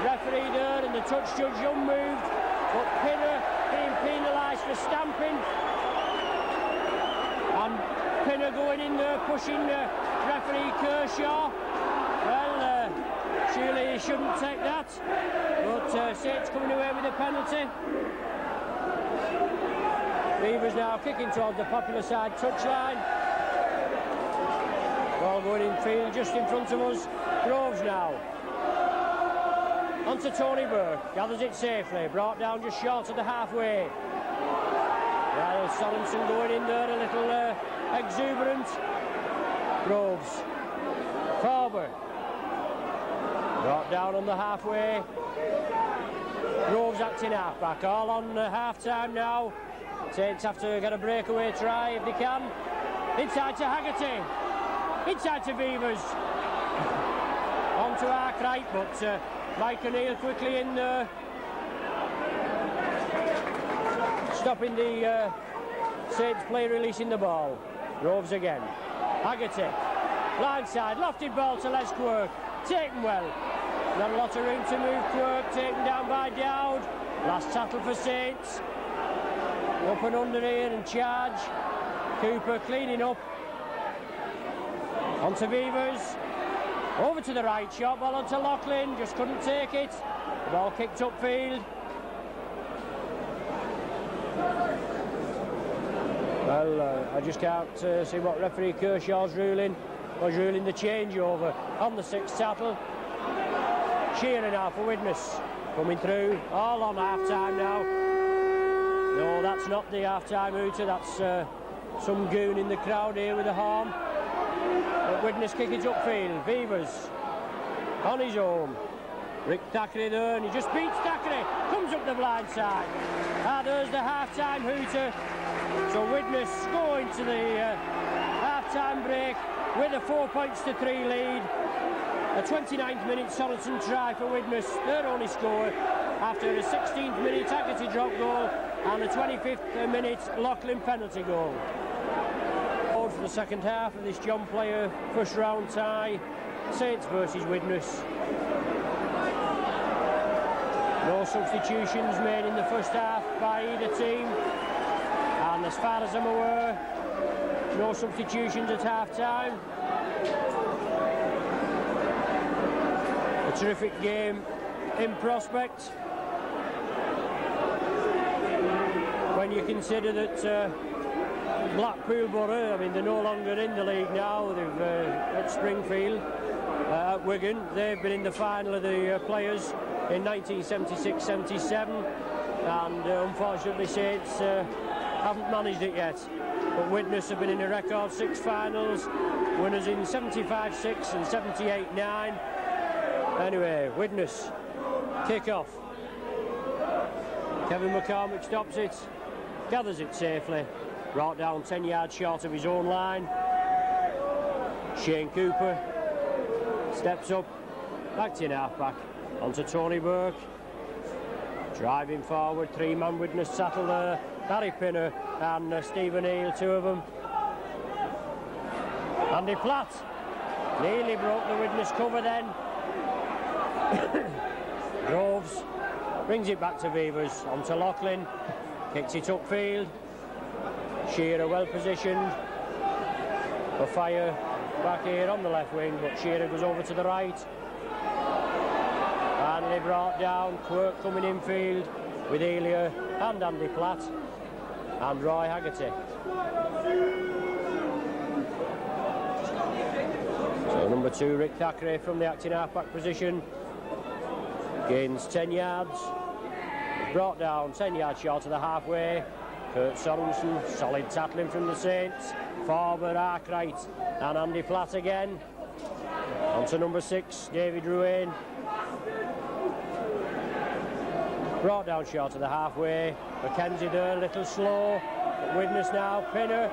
Referee there and the touch judge unmoved. But Pinner being penalised for stamping. And Pinner going in there, pushing referee Kershaw. Well, surely he shouldn't take that. But Saints coming away with a penalty. Beavers now kicking towards the popular side touchline. Ball going in field just in front of us. Groves now. On to Tony Burke. Gathers it safely. Brought down just short of the halfway. Well, Sorensen going in there a little exuberant. Groves. Forward. Brought down on the halfway. Groves acting half-back. All on half-time now. Saints have to get a breakaway try if they can. Inside to Haggerty. Inside to Beavers. On to Arkwright, but Mike O'Neill quickly in there. Stopping the Saints play, releasing the ball. Groves again. Haggerty. Blindside, lofted ball to Les Quirk. Taken well. Not a lot of room to move. Quirk taken down by Dowd. Last tackle for Saints. Up and under here and charge. Cooper cleaning up. On to Beavers. Over to the right, shot ball onto Loughlin. Just couldn't take it. The ball kicked upfield. Well, I just can't see what referee Kershaw's ruling. Was ruling the changeover on the sixth tackle. Shearer now for Widnes. Coming through. All on half-time now. No, that's not the half-time hooter. That's some goon in the crowd here with a horn. But Widnes kick it upfield. Beavers on his own. Rick Thackeray there, and he just beats Thackeray. Comes up the blind side. There's the half-time hooter. So Widnes going to the half-time break with a 4-3 lead. A 29th minute Sorensen try for Widnes, their only score, after a 16th minute Haggerty drop goal and a 25th minute Loughlin penalty goal. For the second half of this John Player first round tie, Saints versus Widnes. No substitutions made in the first half by either team, and as far as I'm aware, no substitutions at half time. A terrific game in prospect when you consider that Blackpool Borough, I mean, they're no longer in the league now. They've at Springfield, at Wigan, they've been in the final of the Players in 1976-77, and unfortunately Saints haven't managed it yet. But Widnes have been in a record 6 finals, winners in 75-6 and 78-9. Anyway, Widnes kick off. Kevin McCormick stops it, gathers it safely, brought down 10 yards short of his own line. Shane Cooper steps up, back in half-back, onto Tony Burke. Driving forward, 3-man Widnes settle there. Barry Pinner and Stephen Neal, 2 of them. Andy Platt nearly broke the Widnes cover then. Groves brings it back to Beavers, onto Loughlin, kicks it upfield. Shearer well positioned for fire back here on the left wing, but Shearer goes over to the right. And they brought down. Quirk coming infield with Elia and Andy Platt and Roy Haggerty. So number 2, Rick Thackeray from the acting half-back position. Gains 10 yards. Brought down 10 yards short of the halfway. Kurt Sorensen, solid tackling from the Saints. Forward, Arkwright and Andy Platt again. On to number 6, David Ruane. Brought down short of the halfway. Mackenzie there, a little slow. But Widnes now, Pinner.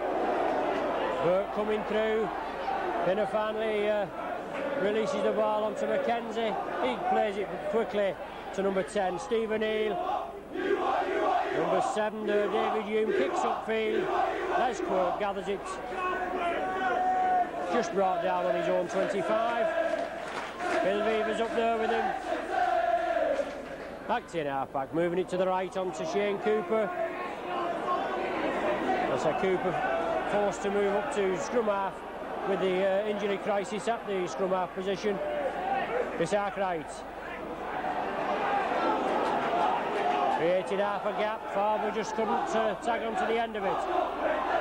Burke coming through. Pinner finally releases the ball onto Mackenzie. He plays it quickly to number 10, Stephen Neal. Number 7 there, David Hume, kicks upfield. Les Quirk gathers it. Just brought down on his own 25. Bill Beavers up there with him. Back in half-back, moving it to the right onto Shane Cooper. That's a Cooper forced to move up to scrum half with the injury crisis at the scrum half position. This Arkwright. Created half a gap. Farber just couldn't tag on to the end of it.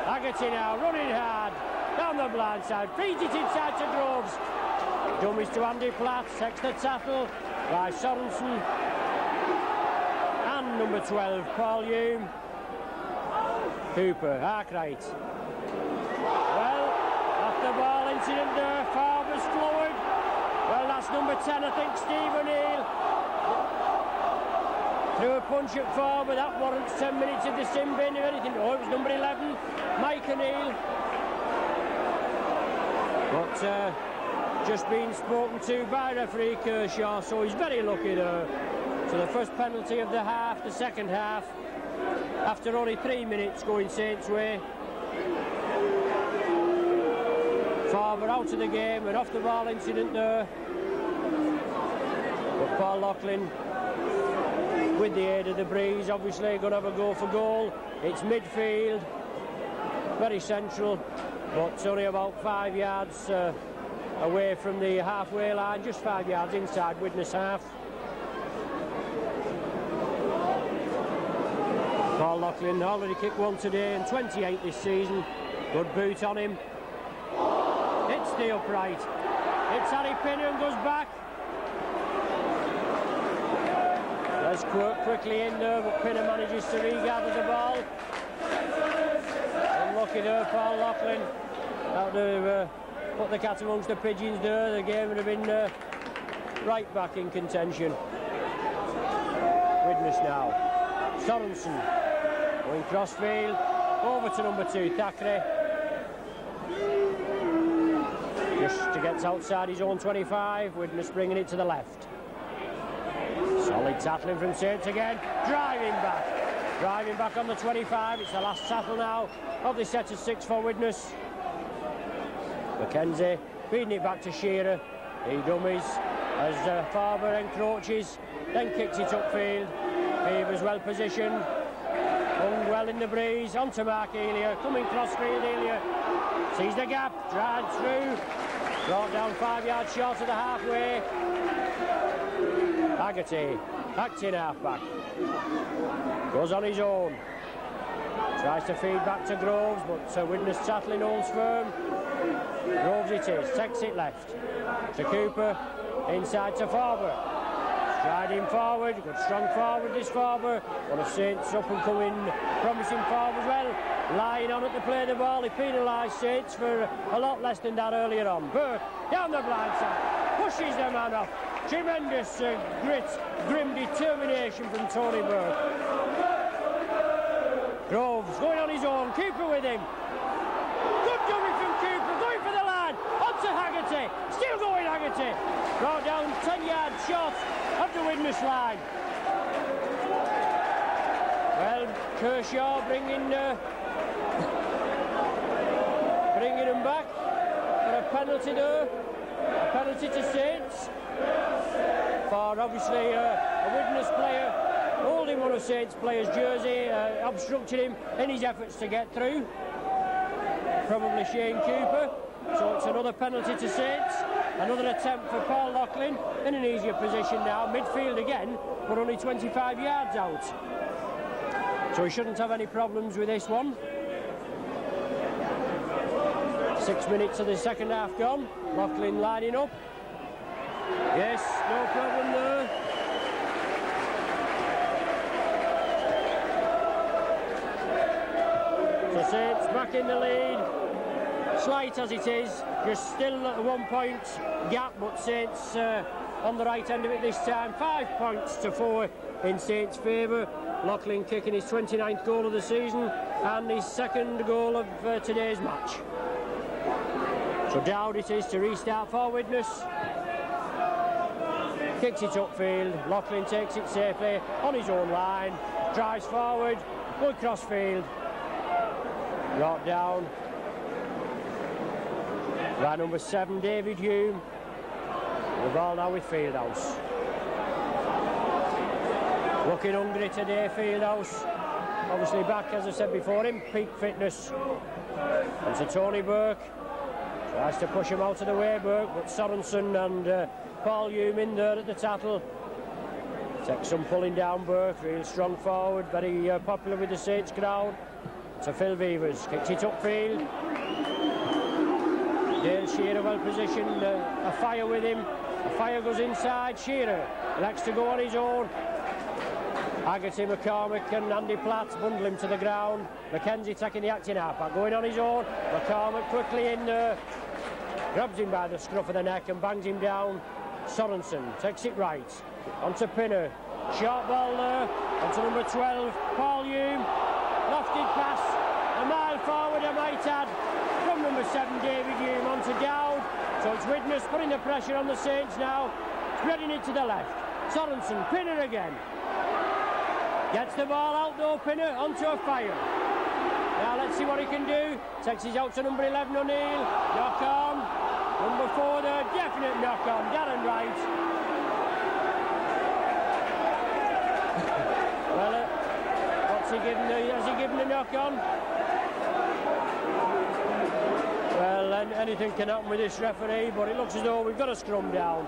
Haggerty now running hard down the blind side. Feeds it inside to Groves. Dummies to Andy Platt. Takes the tackle by Sorensen. And number 12, Paul Hume. Cooper, Arkwright. Well, off the ball incident there. Farber's floored. Well, that's number 10, I think, Steve O'Neill. Threw a punch at Farber. That warrants 10 minutes of the sin bin, if anything. Oh, it was number 11, Mike O'Neill. But just been spoken to by referee Kershaw, so he's very lucky there. So the first penalty of the half, the second half, after only 3 minutes going Saints' way. Farber out of the game, an off the ball incident there. But Paul Loughlin, with the aid of the breeze, obviously going to have a go for goal. It's midfield, very central, but it's only about 5 yards away from the halfway line, just 5 yards inside Widnes half. Paul Loughlin already kicked one today and 28 this season. Good boot on him. It's the upright. It's Harry Pinner and goes back. Let's quickly in there, but Pinner manages to regather the ball. Unlucky there, Paul Loughlin. Out to put the cat amongst the pigeons there. The game would have been right back in contention. Widnes now. Sorensen going crossfield. Over to number 2, Thackeray. Just to get outside his own 25. Widnes bringing it to the left. Solid tackling from Saints again. Driving back on the 25. It's the last tackle now of the set of 6 for Widnes. McKenzie feeding it back to Shearer. He dummies as Farber encroaches, then kicks it upfield. Beaver's well positioned, hung well in the breeze. Onto Mark Elia, coming crossfield. Elia sees the gap, drives through, brought down 5 yards short of the halfway. Haggerty, acting halfback, goes on his own, tries to feed back to Groves, but Widnes tackling holds firm. Groves it is, takes it left to Cooper, inside to Farber, striding forward, good strong forward this Farber. One of Saints up and coming, promising Farber as well, lying on it to play the ball. He penalised Saints for a lot less than that earlier on. Burke down the blind side, pushes the man off. Tremendous grit, grim determination from Tony Burke. Groves going on his own, Cooper with him. Good dummy from Cooper, going for the line, onto Haggerty, still going Haggerty. Brought down 10 yards short of the Widnes line. Well, Kershaw bringing them back for a penalty there. A penalty to Saints. For obviously a Widnes player holding one of Saints' players' jersey, obstructing him in his efforts to get through. Probably Shane Cooper. So it's another penalty to Saints. Another attempt for Paul Loughlin in an easier position now. Midfield again, but only 25 yards out. So he shouldn't have any problems with this one. 6 minutes of the second half gone. Loughlin lining up. Yes, no problem there. So Saints back in the lead. Slight as it is, just still at a 1 point gap, but Saints on the right end of it this time. 5 points to 4 in Saints' favour. Loughlin kicking his 29th goal of the season and his second goal of today's match. So Dowd it is to restart for Widnes. Kicks it upfield, Loughlin takes it safely on his own line, drives forward, good crossfield, brought down by number 7, David Hume. The ball now with Fieldhouse. Looking hungry today, Fieldhouse. Obviously back, as I said before, in peak fitness. And so Tony Burke Tries to push him out of the way, Burke, but Sorensen and Paul Hume in there at the tackle. Takes some pulling down, Burke, real strong forward, very popular with the Saints crowd. To Phil Vevers, kicks it upfield. Dale Shearer well positioned, a fire with him. A fire goes inside, Shearer likes to go on his own. Haggerty, McCormick and Andy Platt bundle him to the ground. McKenzie taking the acting halfback, going on his own. McCormick quickly in there, grabs him by the scruff of the neck and bangs him down. Sorensen takes it right, onto Pinner. Short ball there, onto number 12, Paul Hume. Lofted pass, a mile forward I might add, from number 7, David Hume, onto Dowd. So it's Widnes putting the pressure on the Saints now, spreading it to the left. Sorensen, Pinner again. Gets the ball out though, Pinner, onto a fire. Now let's see what he can do. Takes his out to number 11, O'Neill. Knock on. Number 4 there, definite knock on. Darren Wright. Well, what's he given? Has he given a knock on? Well, anything can happen with this referee, but it looks as though we've got a scrum down.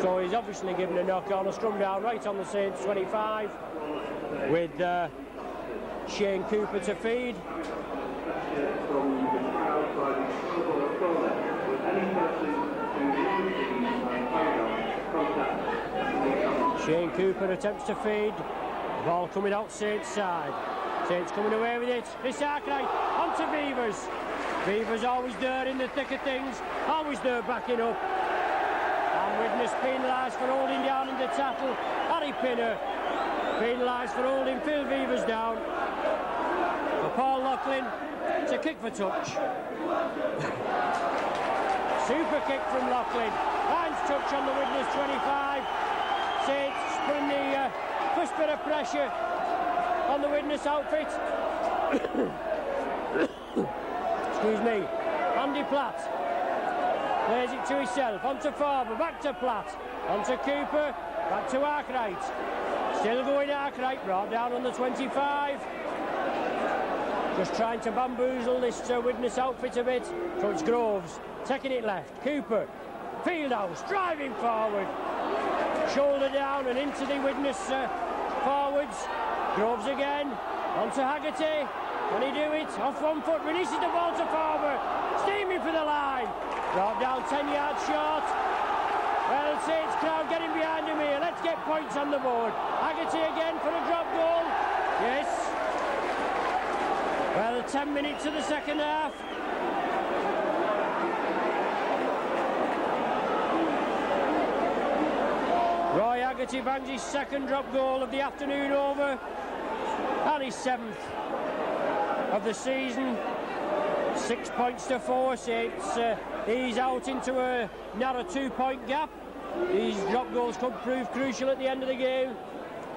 So he's obviously given a knock on, a scrum down right on the Saints 25 with Shane Cooper to feed. Shane Cooper attempts to feed. Ball coming out Saints side. Saints coming away with it. This Arkwright onto Vevers. Vevers always there in the thick of things, always there backing up. And Widnes penalised for holding down in the tackle. Harry Pinner penalised for holding Phil Vevers down. For Paul Loughlin, it's a kick for touch. Super kick from Loughlin. Finds touch on the Widnes 25. Saints putting the first bit of pressure on the Widnes outfit. Excuse me. Andy Platt plays it to himself, onto Farber, back to Platt, onto Cooper, back to Arkwright. Still going Arkwright, brought down on the 25. Just trying to bamboozle this Widnes outfit a bit. So it's Groves, taking it left. Cooper, Fieldhouse, driving forward. Shoulder down and into the Widnes forwards. Groves again, onto Haggerty. Can he do it? Off one foot, releases the ball to Farber. Steaming for the line. Brought down 10 yards short. Well, Saints crowd getting behind him here. Let's get points on the board. Haggerty again for a drop goal. Yes. Well, 10 minutes of the second half. Roy Haggerty bangs his second drop goal of the afternoon over. And his 7th of the season. 6 points to 4. Saints ease out into a narrow 2-point gap. These drop goals could prove crucial at the end of the game.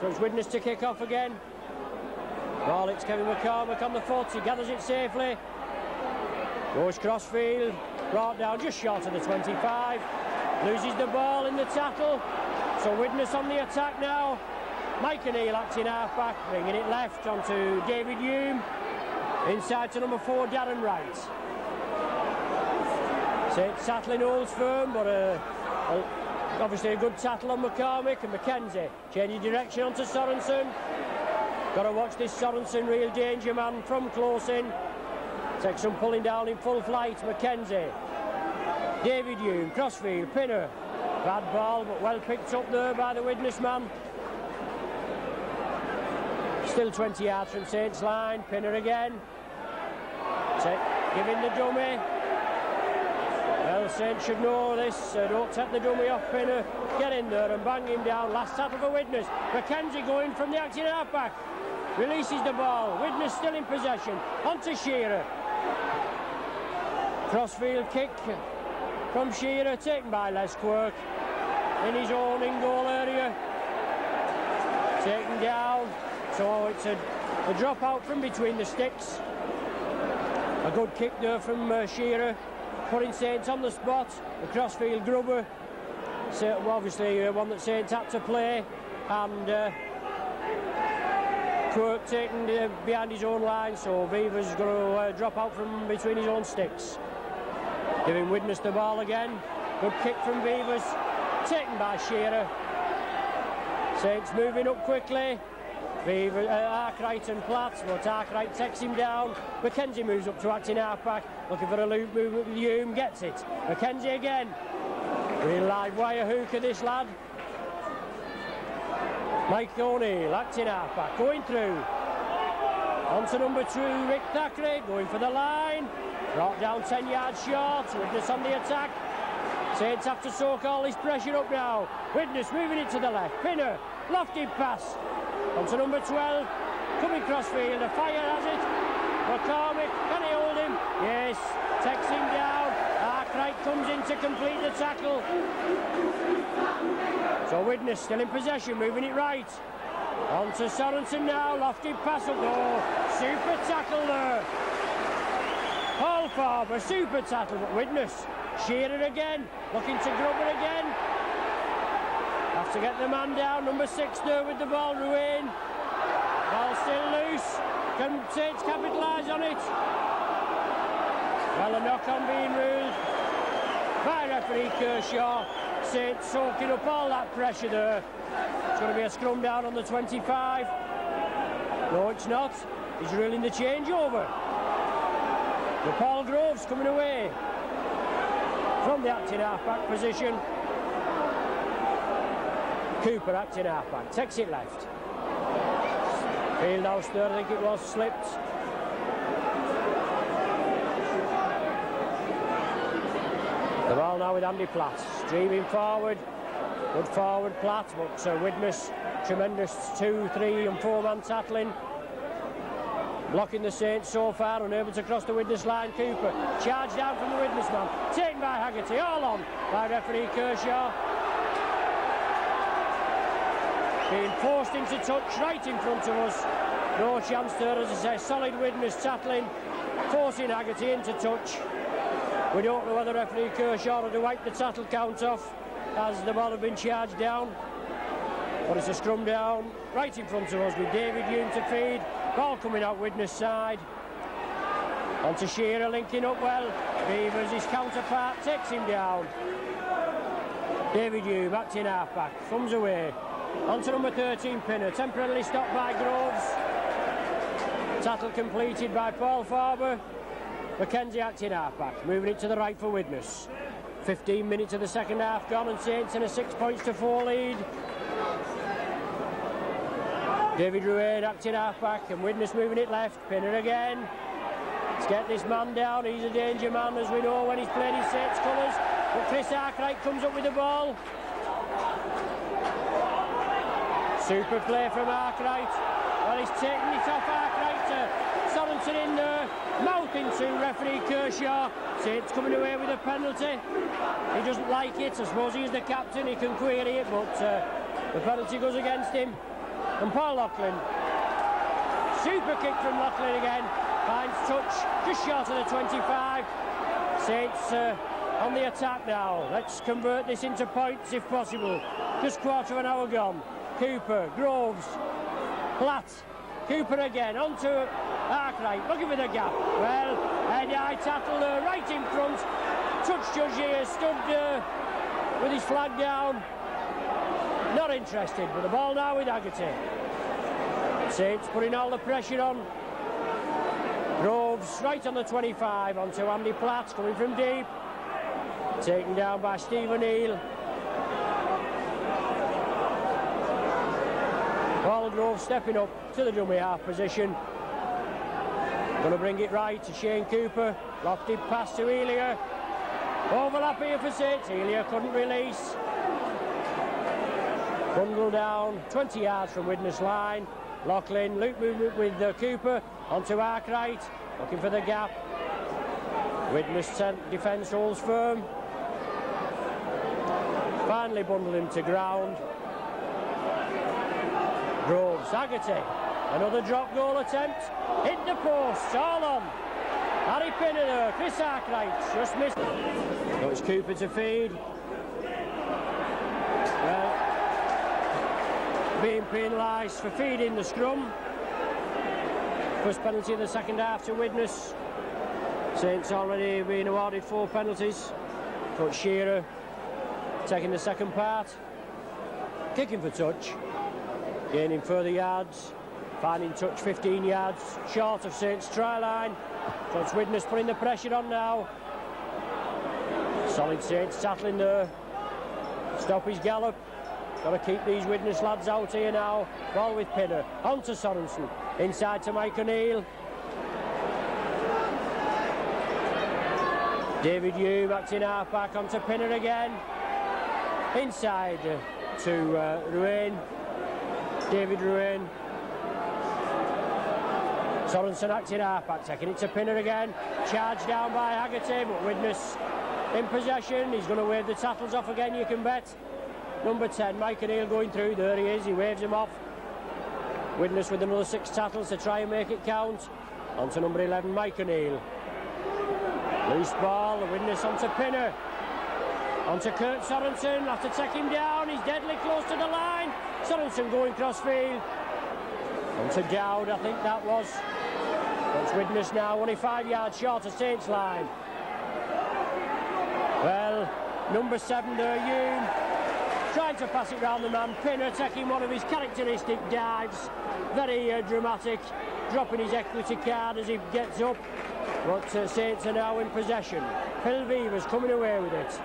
Comes Widnes to kick off again. Ball, it's Kevin McCormick on the foot. He gathers it safely. Goes crossfield. Brought down just short of the 25. Loses the ball in the tackle. So Widnes on the attack now. Mike O'Neill acting half-back, bringing it left onto David Hume. Inside to number 4, Darren Wright. Saints tackling holds firm, but obviously a good tackle on McCormick and McKenzie. Changing direction onto Sorensen. Got to watch this Sorensen, real danger man from close in. Takes some pulling down in full flight. McKenzie. David Hume, crossfield, Pinner. Bad ball, but well picked up there by the Widnes man. Still 20 yards from Saints line. Pinner again. Giving the dummy. Well, Saints should know this. Don't take the dummy off Pinner. Get in there and bang him down. Last tackle for Widnes. McKenzie going from the acting halfback. Releases the ball. Widnes still in possession. Onto Shearer. Crossfield kick from Shearer, taken by Les Quirk. In his own in-goal area. Taken down. So it's a drop out from between the sticks. A good kick there from Shearer, putting Saints on the spot. The crossfield grubber, so obviously one that Saints had to play, and Quirk taken behind his own line, so Beaver's going to drop out from between his own sticks. Giving Widnes the ball again. Good kick from Beavers. Taken by Shearer. Saints moving up quickly. Beavers, Arkwright and Platt, but Arkwright takes him down. McKenzie moves up to acting half-back, looking for a loop movement with Hume, gets it. McKenzie again. Real live wire hooker, this lad. Mike O'Neill, acting half-back, going through. On to number 2, Rick Thackeray, going for the line. Brought down 10 yards short. Widnes on the attack. Saints have to soak all this pressure up now. Widnes moving it to the left. Pinner, lofty pass. On to number 12, coming crossfield. The fire has it. McCormick, can he hold him? Yes, takes him down. Arkwright comes in to complete the tackle. So Widnes still in possession, moving it right. On to Sorensen now, lofty pass up. Oh, super tackle there. Paul Farber, super tackle, but Widnes. Shearer again, looking to Grubber again. Have to get the man down, number 6 there with the ball, Ruane. Ball still loose, can Saints capitalise on it? Well, a knock-on being ruled by referee Kershaw. Saints soaking up all that pressure there. It's going to be a scrum down on the 25. No, it's not. He's ruling the changeover. The Paul Groves coming away from the acting half-back position. Cooper acting half-back, takes it left. Fieldhouse there, I think it was, slipped. The ball now with Andy Platt, streaming forward. Good forward Platt, but Widnes, tremendous 2, 3 and 4 man tackling. Blocking the Saints so far, unable to cross the Widnes line. Cooper, charged down from the Widnes man, taken by Haggerty, all on by referee Kershaw. Being forced into touch right in front of us. No chance there, as I say, solid Widnes tackling, forcing Haggerty into touch. We don't know whether referee Kershaw had to wipe the tackle count off as the ball had been charged down. But it's a scrum down right in front of us with David Hume to feed. Ball coming out Widnes side. On to Shearer, linking up well. Beavers, his counterpart, takes him down. David Hume, acting half-back, thumbs away. On to number 13, Pinner, temporarily stopped by Groves. Tackle completed by Paul Farber. McKenzie acting half-back, moving it to the right for Widnes. 15 minutes of the second half gone and Saints in a 6-4 lead. David Ruane acting half-back and Widnes moving it left. Pinner again. Let's get this man down. He's a danger man, as we know, when he's played his Saints colours. But Chris Arkwright comes up with the ball. Super play from Arkwright. Well, he's taking it off Arkwright to Sorensen in there. Mouth into referee Kershaw. Saints coming away with a penalty. He doesn't like it. I suppose he's the captain. He can query it, but the penalty goes against him. And Paul Loughlin, super kick from Loughlin again, finds touch just short of the 25. Saints on the attack now. Let's convert this into points if possible. Just quarter of an hour gone. Cooper, Groves, Platt, Cooper again, onto Arkwright, looking for the gap. Well, head-high tackle there, right in front. Touch judge here, stood with his flag down. Not interested, but the ball now with Haggerty. Saints putting all the pressure on. Groves right on the 25, onto Andy Platt, coming from deep. Taken down by Steve O'Neill. Paul Groves stepping up to the dummy half position. Going to bring it right to Shane Cooper. Lofty pass to Elia. Overlap here for Saints. Elia couldn't release. Bundle down 20 yards from Widnes line. Loughlin, loop movement with Cooper onto Arkwright, looking for the gap. Widnes defence holds firm. Finally bundle him to ground. Groves, Haggerty, another drop goal attempt. Hit the post, all on. Harry Pinner there, Chris Arkwright just missed. So it's Cooper to feed. Well, being penalised for feeding the scrum. First penalty of the second half to Widnes. Saints already been awarded 4 penalties. Coach Shearer taking the second part. Kicking for touch. Gaining further yards. Finding touch 15 yards short of Saints' try line. Coach Widnes putting the pressure on now. Solid Saints tackling there. Stop his gallop. Got to keep these Widnes lads out here now. Ball with Pinner. On to Sorensen. Inside to Mike O'Neill. David Yu back in half back. On to Pinner again. Inside to Ruane. David Ruane. Sorensen acting half back. Taking it to Pinner again. Charged down by Haggerty. But Widnes in possession. He's going to wave the tackles off again, you can bet. Number 10, Mike O'Neill going through. There he is. He waves him off. Widnes with another 6 tackles to try and make it count. On to number 11, Mike O'Neill. Loose ball. Widnes on to Pinner. On to Kurt Sorensen. Have to take him down. He's deadly close to the line. Sorensen going crossfield. On to Dowd, I think that was. That's Widnes now, only 5 yards short of Saints line. Well, number 7 there, Hume, trying to pass it round the man. Pinner taking one of his characteristic dives. Very dramatic, dropping his equity card as he gets up. But Saints are now in possession. Phil Beaver's coming away with it.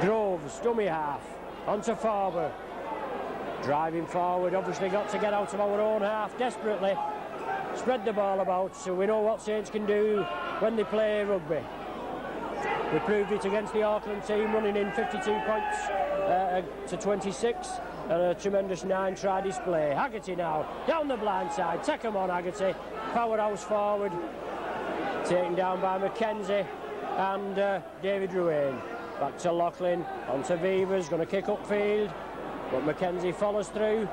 Groves, dummy half. On to Farber. Driving forward, obviously got to get out of our own half desperately. Spread the ball about, so we know what Saints can do when they play rugby. We proved it against the Auckland team, running in 52 points to 26, and a tremendous 9-try display. Haggerty now, down the blind side, take him on Haggerty, powerhouse forward, taken down by McKenzie and David Ruane. Back to Loughlin, on to Vevers, going to kick upfield, but McKenzie follows through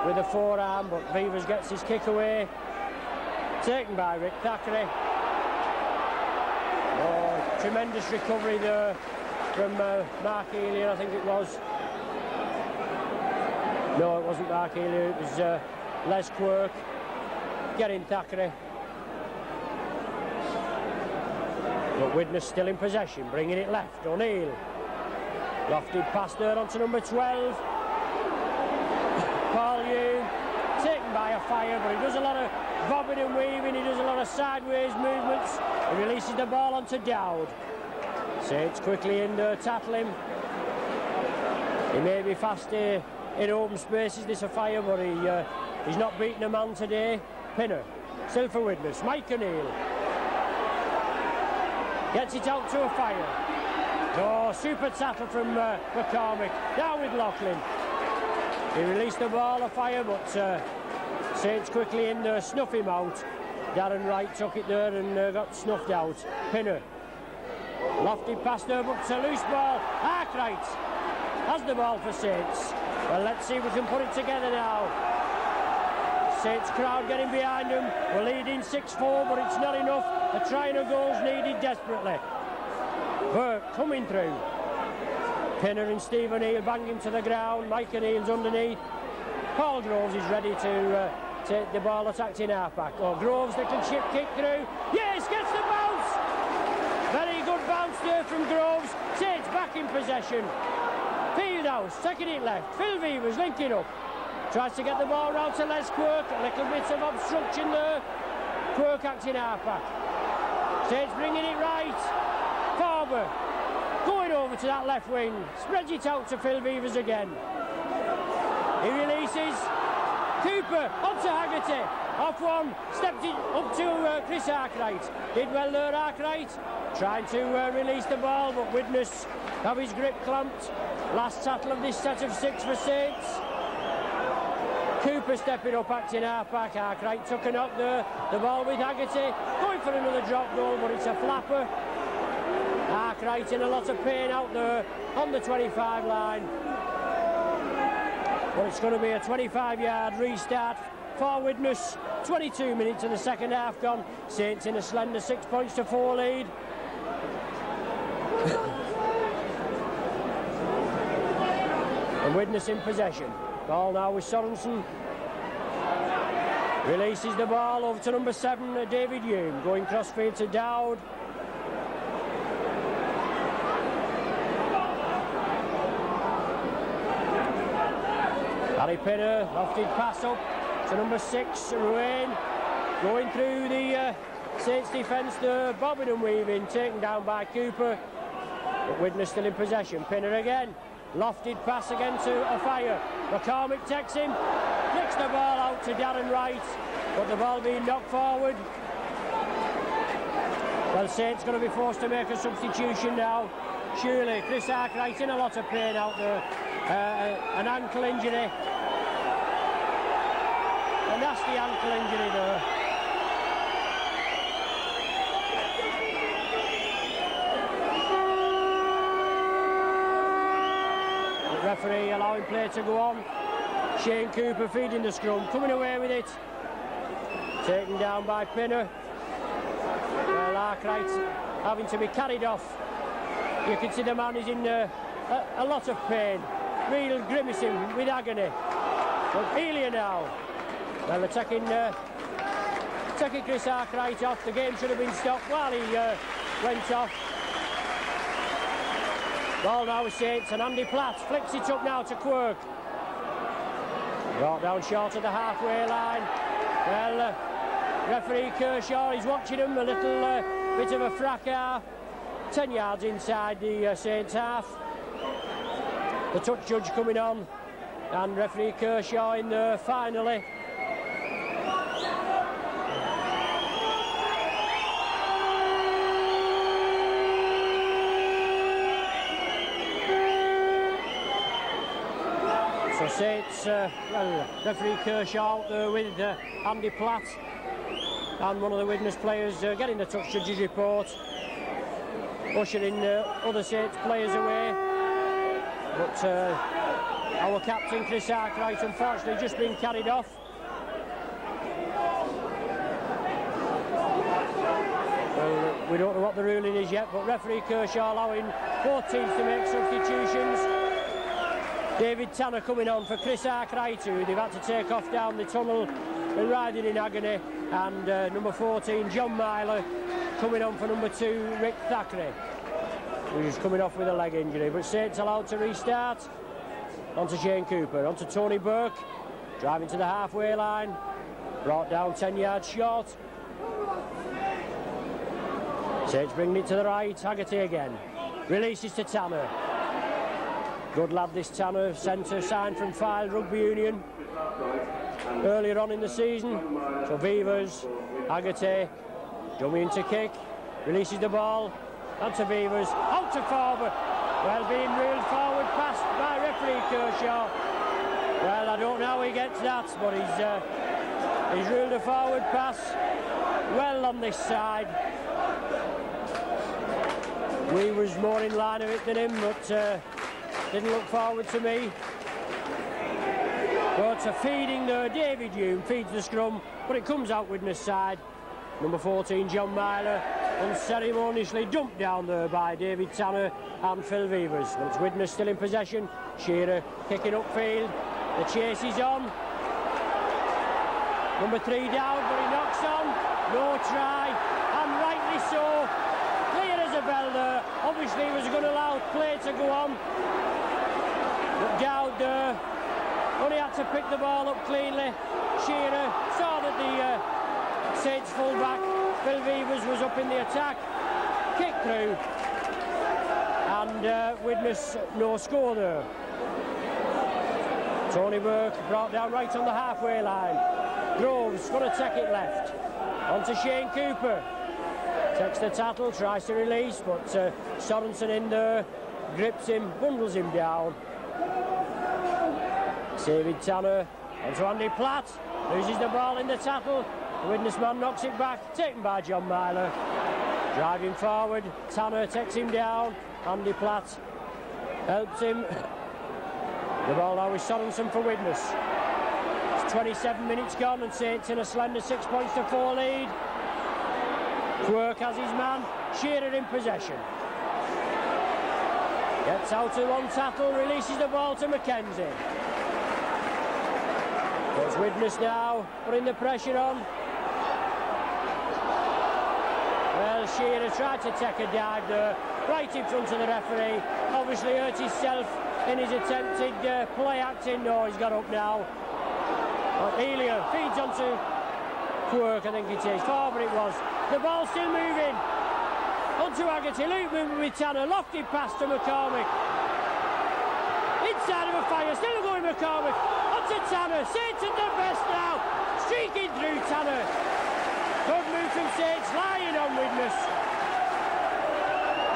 with a forearm, but Vevers gets his kick away, taken by Rick Thackeray. Oh, tremendous recovery there from Mark Elia, I think it was. No, it wasn't Mark Elia, it was Les Quirk getting Thackeray. But Widnes still in possession, bringing it left. O'Neill. Lofted pass there onto number 12. Paul Hume, taken by a fire, but he does a lot of bobbing and weaving, he does a lot of sideways movements. He releases the ball onto Dowd. Saints quickly in there, tackle him. He may be fast in open spaces, this a fire, but he's not beaten a man today. Pinner, still for Widnes. Mike O'Neill. Gets it out to a fire. Oh, super tackle from McCormick. Down with Loughlin. He released the ball, a fire, but Saints quickly in there, snuff him out. Darren Wright took it there and got snuffed out. Pinner. Lofted pass there, but it's a loose ball. Arkwright has the ball for Saints. Well, let's see if we can put it together now. Saints crowd getting behind them. We're leading 6-4, but it's not enough. A try and a goal's needed desperately. Burke coming through. Pinner and Steve O'Neill bang him to the ground. Mike O'Neill's underneath. Paul Groves is ready to take the ball attacked in half-back. Oh, Groves, little chip kick through. Yes, gets the bounce! Very good bounce there from Groves. Saints back in possession. Fieldhouse taking it left. Phil Vevers linking up. Tries to get the ball round to Les Quirk. A little bit of obstruction there. Quirk acting half-back. Saints bringing it right. Farber going over to that left wing. Spreads it out to Phil Vevers again. He releases. Cooper onto Haggerty. Off one. Stepped it up to Chris Arkwright. Did well there, Arkwright. Trying to release the ball, but Widnes have his grip clamped. Last tackle of this set of 6 for Saints. Cooper stepping up, acting half-back. Arkwright took a knock there. The ball with Haggerty. Going for another drop goal, but it's a flapper. Arkwright in a lot of pain out there on the 25 line. But it's going to be a 25-yard restart for Widnes. 22 minutes of the second half gone. Saints in a slender 6-4 lead. And Widnes in possession. Ball now with Sorensen. Releases the ball over to number 7, David Hume, going crossfield to Dowd. Harry Pinner, lofted pass up to number 6, Ruane, going through the Saints defence, the bobbing and weaving, taken down by Cooper, but Widnes still in possession. Pinner again, lofted pass again to Afire. McCormick takes him, flicks the ball out to Darren Wright, but the ball being knocked forward. Well, Saints going to be forced to make a substitution now. Surely, Chris Arkwright in a lot of pain out there. An ankle injury. A nasty ankle injury there. The referee allowing play to go on. Shane Cooper feeding the scrum, coming away with it. Taken down by Pinner. Well, Arkwright having to be carried off. You can see the man is in a lot of pain, real grimacing with agony. But Elia now. Well, they're taking Chris Arkwright off. The game should have been stopped while he went off. Ball now with Saints, and Andy Platt flicks it up now to Quirk. Brought down short of the halfway line. Well, referee Kershaw is watching him, a little bit of a fracas. 10 yards inside the Saints half. The touch judge coming on, and referee Kershaw in there finally. So Saints, well, referee Kershaw out there with Andy Platt, and one of the Widnes players getting the touch judge's report, ushering other Saints players away. But our captain Chris Arkwright unfortunately just been carried off. Well, we don't know what the ruling is yet, but referee Kershaw allowing both teams to make substitutions. David Tanner coming on for Chris Arkwright, who they've had to take off down the tunnel and riding in agony, and number 14 John Myler coming on for number 2 Rick Thackeray, who's coming off with a leg injury. But Saints allowed to restart. On to Shane Cooper, on to Tony Burke, driving to the halfway line, brought down 10 yards short. Saints bringing it to the right, Haggerty again, releases to Tanner. Good lad this Tanner, centre, signed from Fyle Rugby Union earlier on in the season. So Beavers, Haggerty, dummy into kick, releases the ball, on to Beavers, out to forward. Well, being ruled forward past by referee Kershaw. Well, I don't know how he gets that, but he's ruled a forward pass well on this side. We was more in line of it than him, but didn't look forward to me. But feeding there, David Hume feeds the scrum, but it comes out Widnes side. Number 14 John Myler unceremoniously dumped down there by David Tanner and Phil Vevers. But it's Widnes still in possession. Shearer kicking upfield. The chase is on. Number 3 down, but he knocks on. No try, and rightly so. Clear as a bell there. Obviously he was going to allow play to go on. But Dowd there only had to pick the ball up cleanly. Shearer saw that the Saints full-back Phil Vevers was up in the attack. Kick through, and Widnes no score there. Tony Burke brought down right on the halfway line. Groves going to take it left. On to Shane Cooper. Takes the tattle, tries to release, but Sorensen in there, grips him, bundles him down. David Tanner onto Andy Platt, loses the ball in the tattle. The Widnes man knocks it back, taken by John Myler. Driving forward, Tanner takes him down. Andy Platt helps him. The ball now is Sorensen for Widnes. It's 27 minutes gone and Saints in a slender 6 points to 4 lead. Quirk has his man, Shearer in possession. Gets out to one tackle, releases the ball to Mackenzie. But It's Widnes now, putting the pressure on. Well, Shearer tried to take a dive there, right in front of the referee. Obviously hurt himself in his attempted play acting. No, he's got up now. But Elia feeds onto Quirk, I think it is. Farber it was. The ball still moving. Onto Haggerty, Luke moving with Tanner. Lofted pass to McCormick. Inside of a fire, still going McCormick. Onto Tanner. Saints at their best now. Streaking through Tanner. Good move from Saints, lying on Widnes.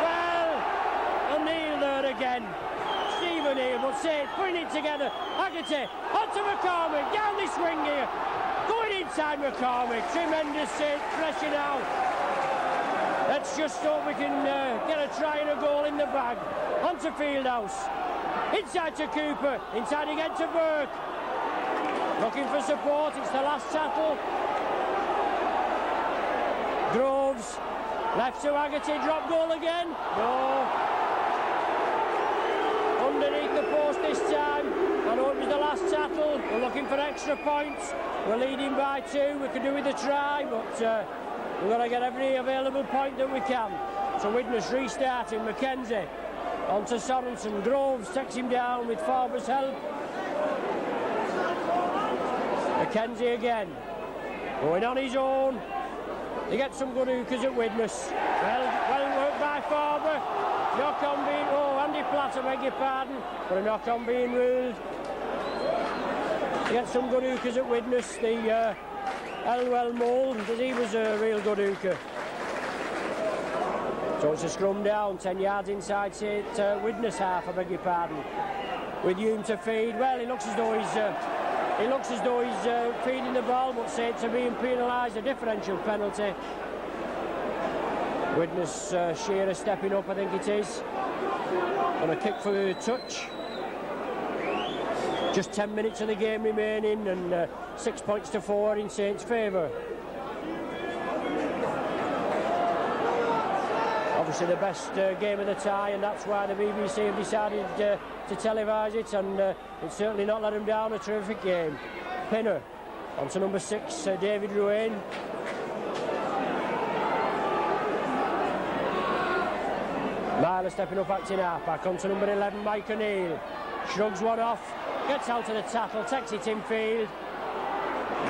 Well, O'Neill there again. Steve O'Neill, but Saints putting it together. Haggerty onto McCormick, down this wing here. Going inside McCormick. Tremendous Saints pressure now. Let's just hope we can get a try and a goal in the bag. Onto Fieldhouse. Inside to Cooper. Inside again to Burke. Looking for support. It's the last tackle. Groves, left to Haggerty, drop goal again. No. Underneath the post this time. I know it was the last tackle. We're looking for extra points. We're leading by 2. We could do with a try, but we've got to get every available point that we can. So Widnes restarting. McKenzie onto Sorensen. Groves takes him down with Farber's help. McKenzie again. Going on his own. He gets some good hookers at Widnes. Well worked by Farber. Knock on being... Oh, Andy Platt, I beg your pardon. But a knock on being ruled. He gets some good hookers at Widnes. The Elwell Mole, because he was a real good hooker. So it's a scrum down, 10 yards inside St. Widnes half, I beg your pardon. With Hume to feed. Well, it looks as though he's feeding the ball, but Saints are being penalised, a differential penalty. Widnes, Shearer stepping up, I think it is. On a kick for the touch. Just 10 minutes of the game remaining and 6 points to 4 in Saints' favour. Obviously the best game of the tie, and that's why the BBC have decided to televise it, and it's certainly not let them down. A terrific game. Pinner onto number 6, David Ruane. Myler stepping up, acting half-back onto number 11, Mike O'Neill. Shrugs one off, gets out of the tackle, takes it in field.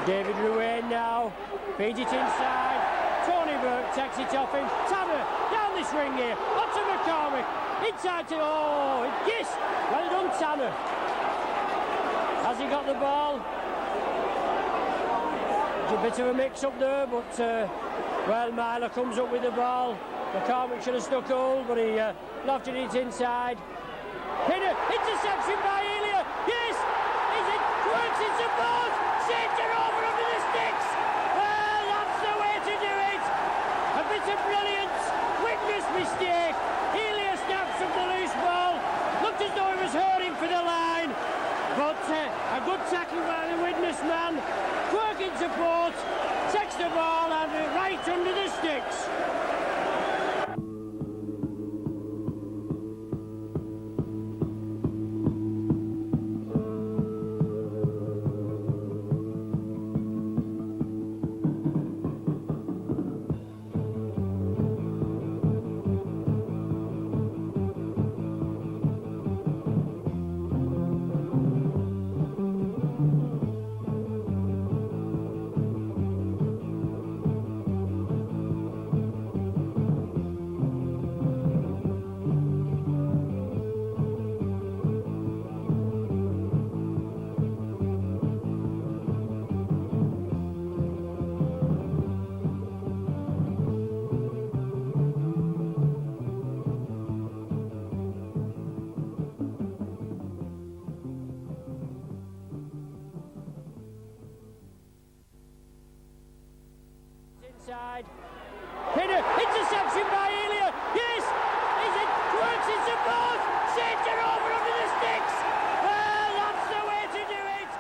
David Ruane now, feeds it inside. Tony Burke takes it off him. Tanner down this ring here, onto McCormick. Inside to, oh, yes! Well done, Tanner. Has he got the ball? It's a bit of a mix-up there, but, well, Myler comes up with the ball. McCormick should have stuck hold, but he lofted it inside. Pinner, interception by Elia. Yes! Is it? Works in support. Saints are over under the sticks. Well, that's the way to do it. A bit of brilliance. Widnes mistake. Elia snaps up the loose ball. Looked as though he was hurting for the line. But a good tackle by the Widnes man. Quirk in support. Takes the ball and right under the sticks. Inside. Pinner, interception by Elia. Yes! Is it? Works in support. Saints are over under the sticks. Well, that's the way to do it.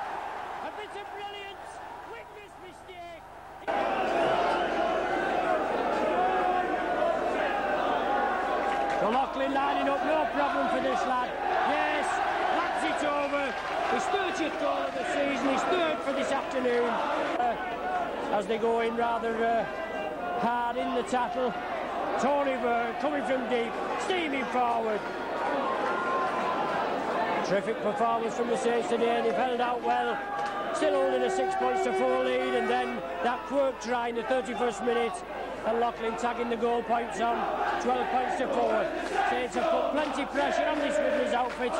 A bit of brilliance. Widnes mistake. So Loughlin lining up, no problem for this lad. Yes, that's it over. His 30th goal of the season. his third for this afternoon. As they go in rather hard in the tackle. Tony Burke coming from deep, steaming forward. Terrific performance from the Saints today, and they've held out well. Still holding a 6 points to 4 lead, and then that quirk try in the 31st minute, and Loughlin tagging the goal points on. 12 points to 4. Saints have put plenty pressure on this Widnes outfit.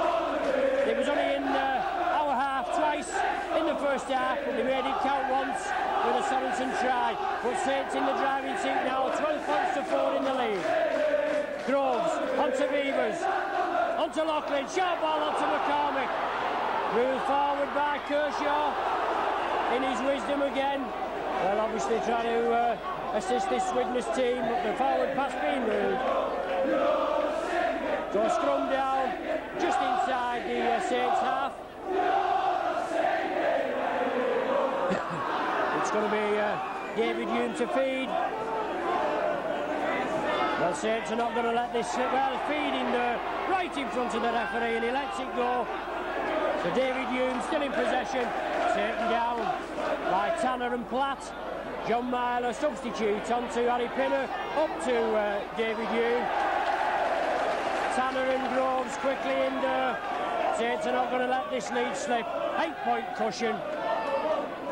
It was only in our half twice in the first half, but they made it count once with a Sorensen try. But Saints in the driving seat now, 12 points to 4 in the lead. Groves onto Beavers, onto Loughlin, short ball onto McCormick. Ruled forward by Kershaw in his wisdom again. Well, obviously trying to assist this Widnes team, but the forward pass being ruled. So scrum down just inside the Saints half. It's going to be David Hume to feed. Well, Saints are not going to let this slip. Well, feeding right in front of the referee, and he lets it go. So David Hume still in possession, taken down by Tanner and Platt. John Myler substitutes onto Harry Pinner, up to David Hume. Tanner and Groves quickly in there. Saints are not going to let this lead slip. 8-point cushion.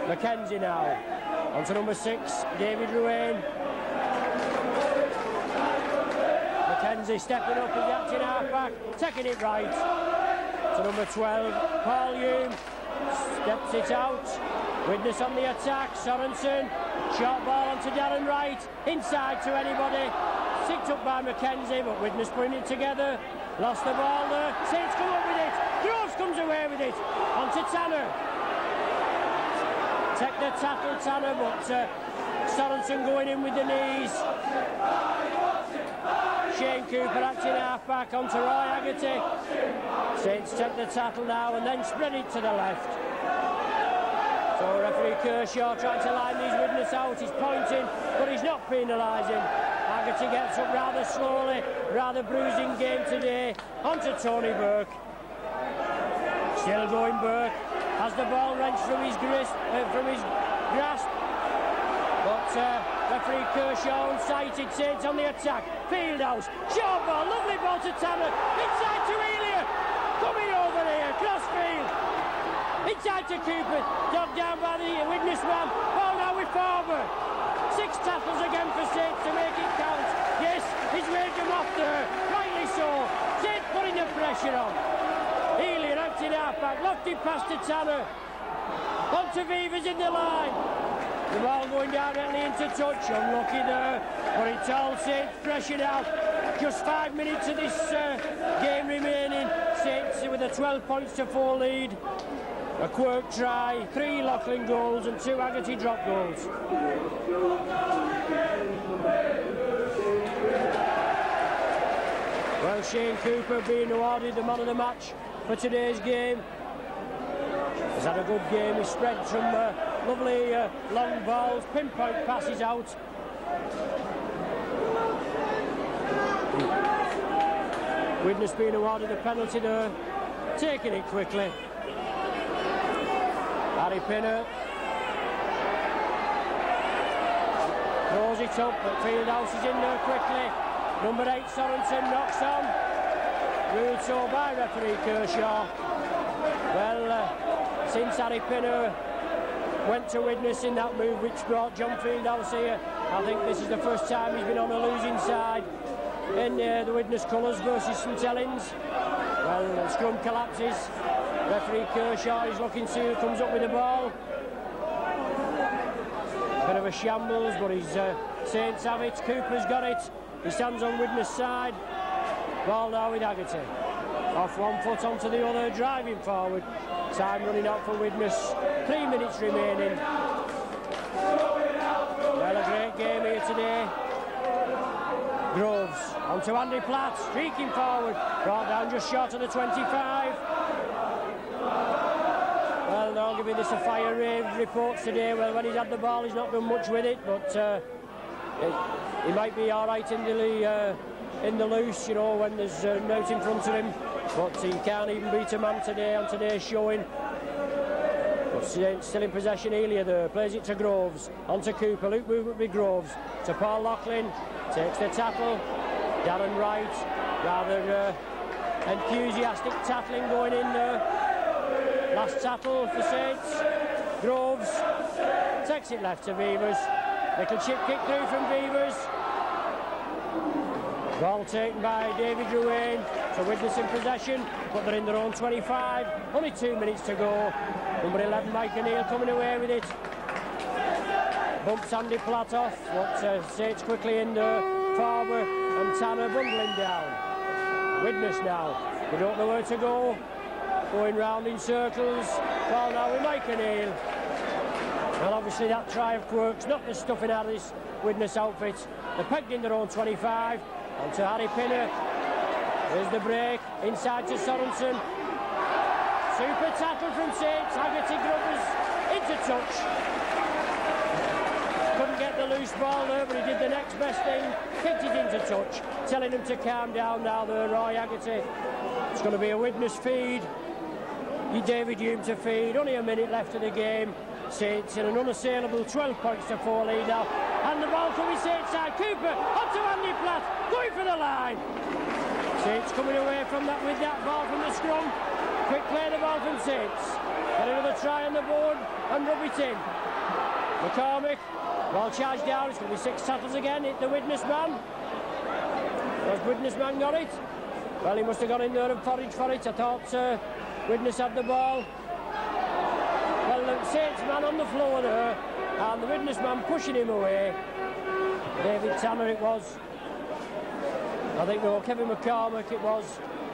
Mackenzie now. Onto number 6, David Ruane. Mackenzie stepping up as the acting half-back, taking it right. To number 12, Paul Hume. Steps it out. Widnes on the attack. Sorensen. Short ball onto Darren Wright. Inside to anybody. Picked up by Mackenzie, but Widnes putting it together. Lost the ball there. Saints come up with it. Groves comes away with it. Onto Tanner. Take the tackle, Tanner, but Sorensen going in with the knees. Shane Cooper acting half-back onto Roy Haggerty. Saints take the tackle now and then spread it to the left. So referee Kershaw trying to line these Widnes out. He's pointing, but he's not penalising. Haggerty gets up rather slowly, rather bruising game today. Onto Tony Burke. Still going Burke. Has the ball wrenched from his grasp. But referee Kershaw unsighted. Saints on the attack. Fieldhouse. Short ball. Lovely ball to Tanner. Inside to Elia. Coming over here. Crossfield. Inside to Cooper. Knocked down by the Widnes man. Ball now with Farber. 6 tackles again for Saints to make it count. Yes, he's waved him off there. Rightly so. Saints putting the pressure on. Elia acting half-back. Lofted pass to Tanner. Onto Beavers in the line. The ball going directly into touch, unlucky there, but it's all Saints pressured out. Just 5 minutes of this game remaining. Saints with a 12 points to 4 lead. A quirk try, 3 Loughlin goals and 2 Haggerty drop goals. Well, Shane Cooper being awarded the man of the match for today's game. He's had a good game. He's spread some lovely long balls, pinpoint passes out. Widnes being awarded a penalty there, taking it quickly. Harry Pinner throws it up, but Fieldhouse is in there quickly. Number 8 Sorensen knocks on. Ruled so by referee Kershaw. Well, since Harry Pinner went to Widnes in that move which brought John Fieldhouse here, I think this is the first time he's been on a losing side in the Widnes colours versus St Helens. Well, the scrum collapses. Referee Kershaw is looking to see who comes up with the ball. Bit of a shambles, but his Saints have it. Cooper's got it. He stands on Widnes' side. Ball now with Haggerty. Off one foot onto the other, driving forward. Time running out for Widnes. 3 minutes remaining. Well, a great game here today. Groves onto Andy Platt, streaking forward. Brought down just short of the 25. Well, they're all giving this a fire rave reports today. Well, when he's had the ball, he's not done much with it, but he might be all right in the loose, you know, when there's note in front of him. But he can't even beat a man today on today's showing. But Still in possession, Elia there, plays it to Groves, on to Cooper, Luke movement with Groves, to Paul Loughlin, takes the tackle, Darren Wright, rather enthusiastic tackling going in there. Last tackle for Saints, Groves, takes it left to Beavers, little chip kick through from Beavers. Ball taken by David Ruane, so Widnes in possession, but they're in their own 25, only 2 minutes to go. Number 11, Mike O'Neill, coming away with it. Bumps Andy Platt off, but Saints quickly in there. Farber and Tanner bundling down. Widnes now, they don't know where to go, going round in circles. Ball now with Mike O'Neill. Well, obviously that try of Quirk's not the stuffing out of this Widnes outfit. They're pegged in their own 25. On to Harry Pinner. There's the break. Inside to Sorensen. Super tackle from Saints. Haggerty Grubbers into touch. Couldn't get the loose ball there, but he did the next best thing. Kicked it into touch. Telling him to calm down now there, Roy Haggerty. It's going to be a Widnes feed. David Hume to feed. Only a minute left of the game. Saints in an unassailable 12 points to 4 lead now. And the ball coming Saints side. Cooper onto Andy Platt, going for the line. Saints coming away from that with that ball from the scrum. Quick play the ball from Saints. Got another try on the board and rub it in. McCormick, ball charged down. It's going to be 6 tackles again. Hit the Widnes man. Has Widnes man got it? Well, he must have got in there and foraged for it. I thought Widnes had the ball. Well, the Saints man on the floor there, and the Widnes man pushing him away. David Tanner it was. I think, no, Kevin McCormick it was,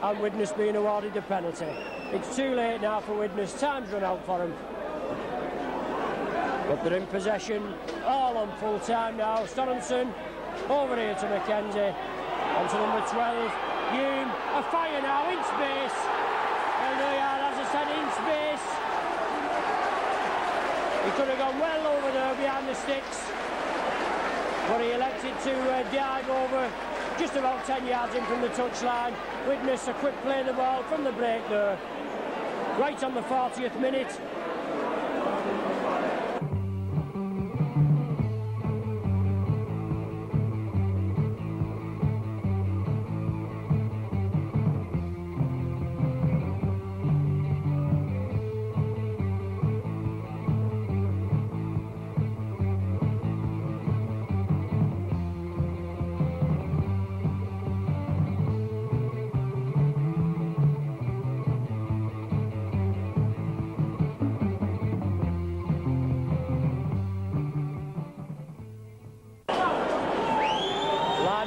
and Widnes being awarded the penalty. It's too late now for Widnes. Time's run out for them. But they're in possession, all on full time now. Sorensen over here to McKenzie. On to number 12, Hume. A fire now in space. Well, no, yeah, as I said, in space. He could have gone well over there behind the sticks, but he elected to dive over just about 10 yards in from the touchline. Widnes a quick play the ball from the break there, right on the 40th minute.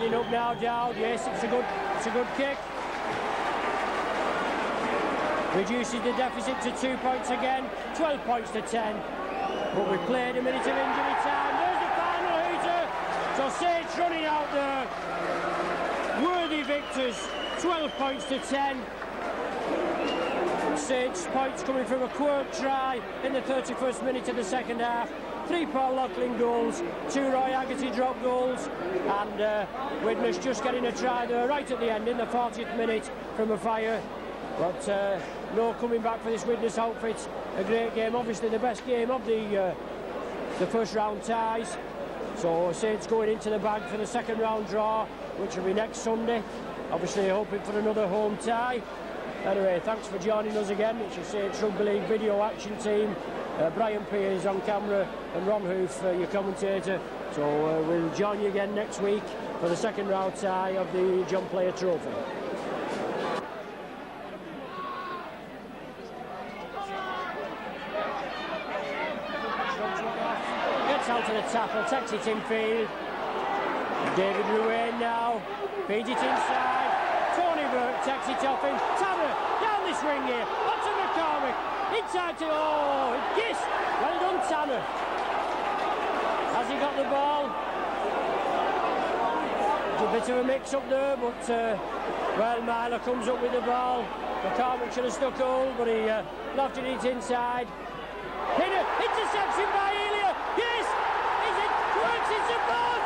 Up now, Dowd. Yes, it's a good kick. Reduces the deficit to 2 points again, 12 points to 10. But we've played a minute of injury time. There's the final hooter. So Saints running out there. Worthy victors, 12 points to 10. Saints points coming from a Quirk try in the 31st minute of the second half. 3 Paul Loughlin goals, 2 Roy Haggerty drop goals, and Widnes just getting a try there right at the end in the 40th minute from a fire. But no coming back for this Widnes outfit. A great game, obviously the best game of the first round ties. So Saints going into the bag for the second round draw, which will be next Sunday. Obviously hoping for another home tie. Anyway, thanks for joining us again. It's your Saints Rugby League video action team. Brian Pears on camera and Ron Hoof, your commentator. So we'll join you again next week for the second round tie of the John Player Trophy. Gets out to the tackle, takes it in field. David Ruane now, feeds it inside. Tony Burke takes it off him. Tanner down this ring here, onto McCormick. Inside to, yes, well done Tanner. Has he got the ball? It's a bit of a mix-up there, but, well, Myler comes up with the ball. McCormick should have stuck hold, but he lofted it inside. Pinner, interception by Elia, yes! Is it? Works, it's a ball!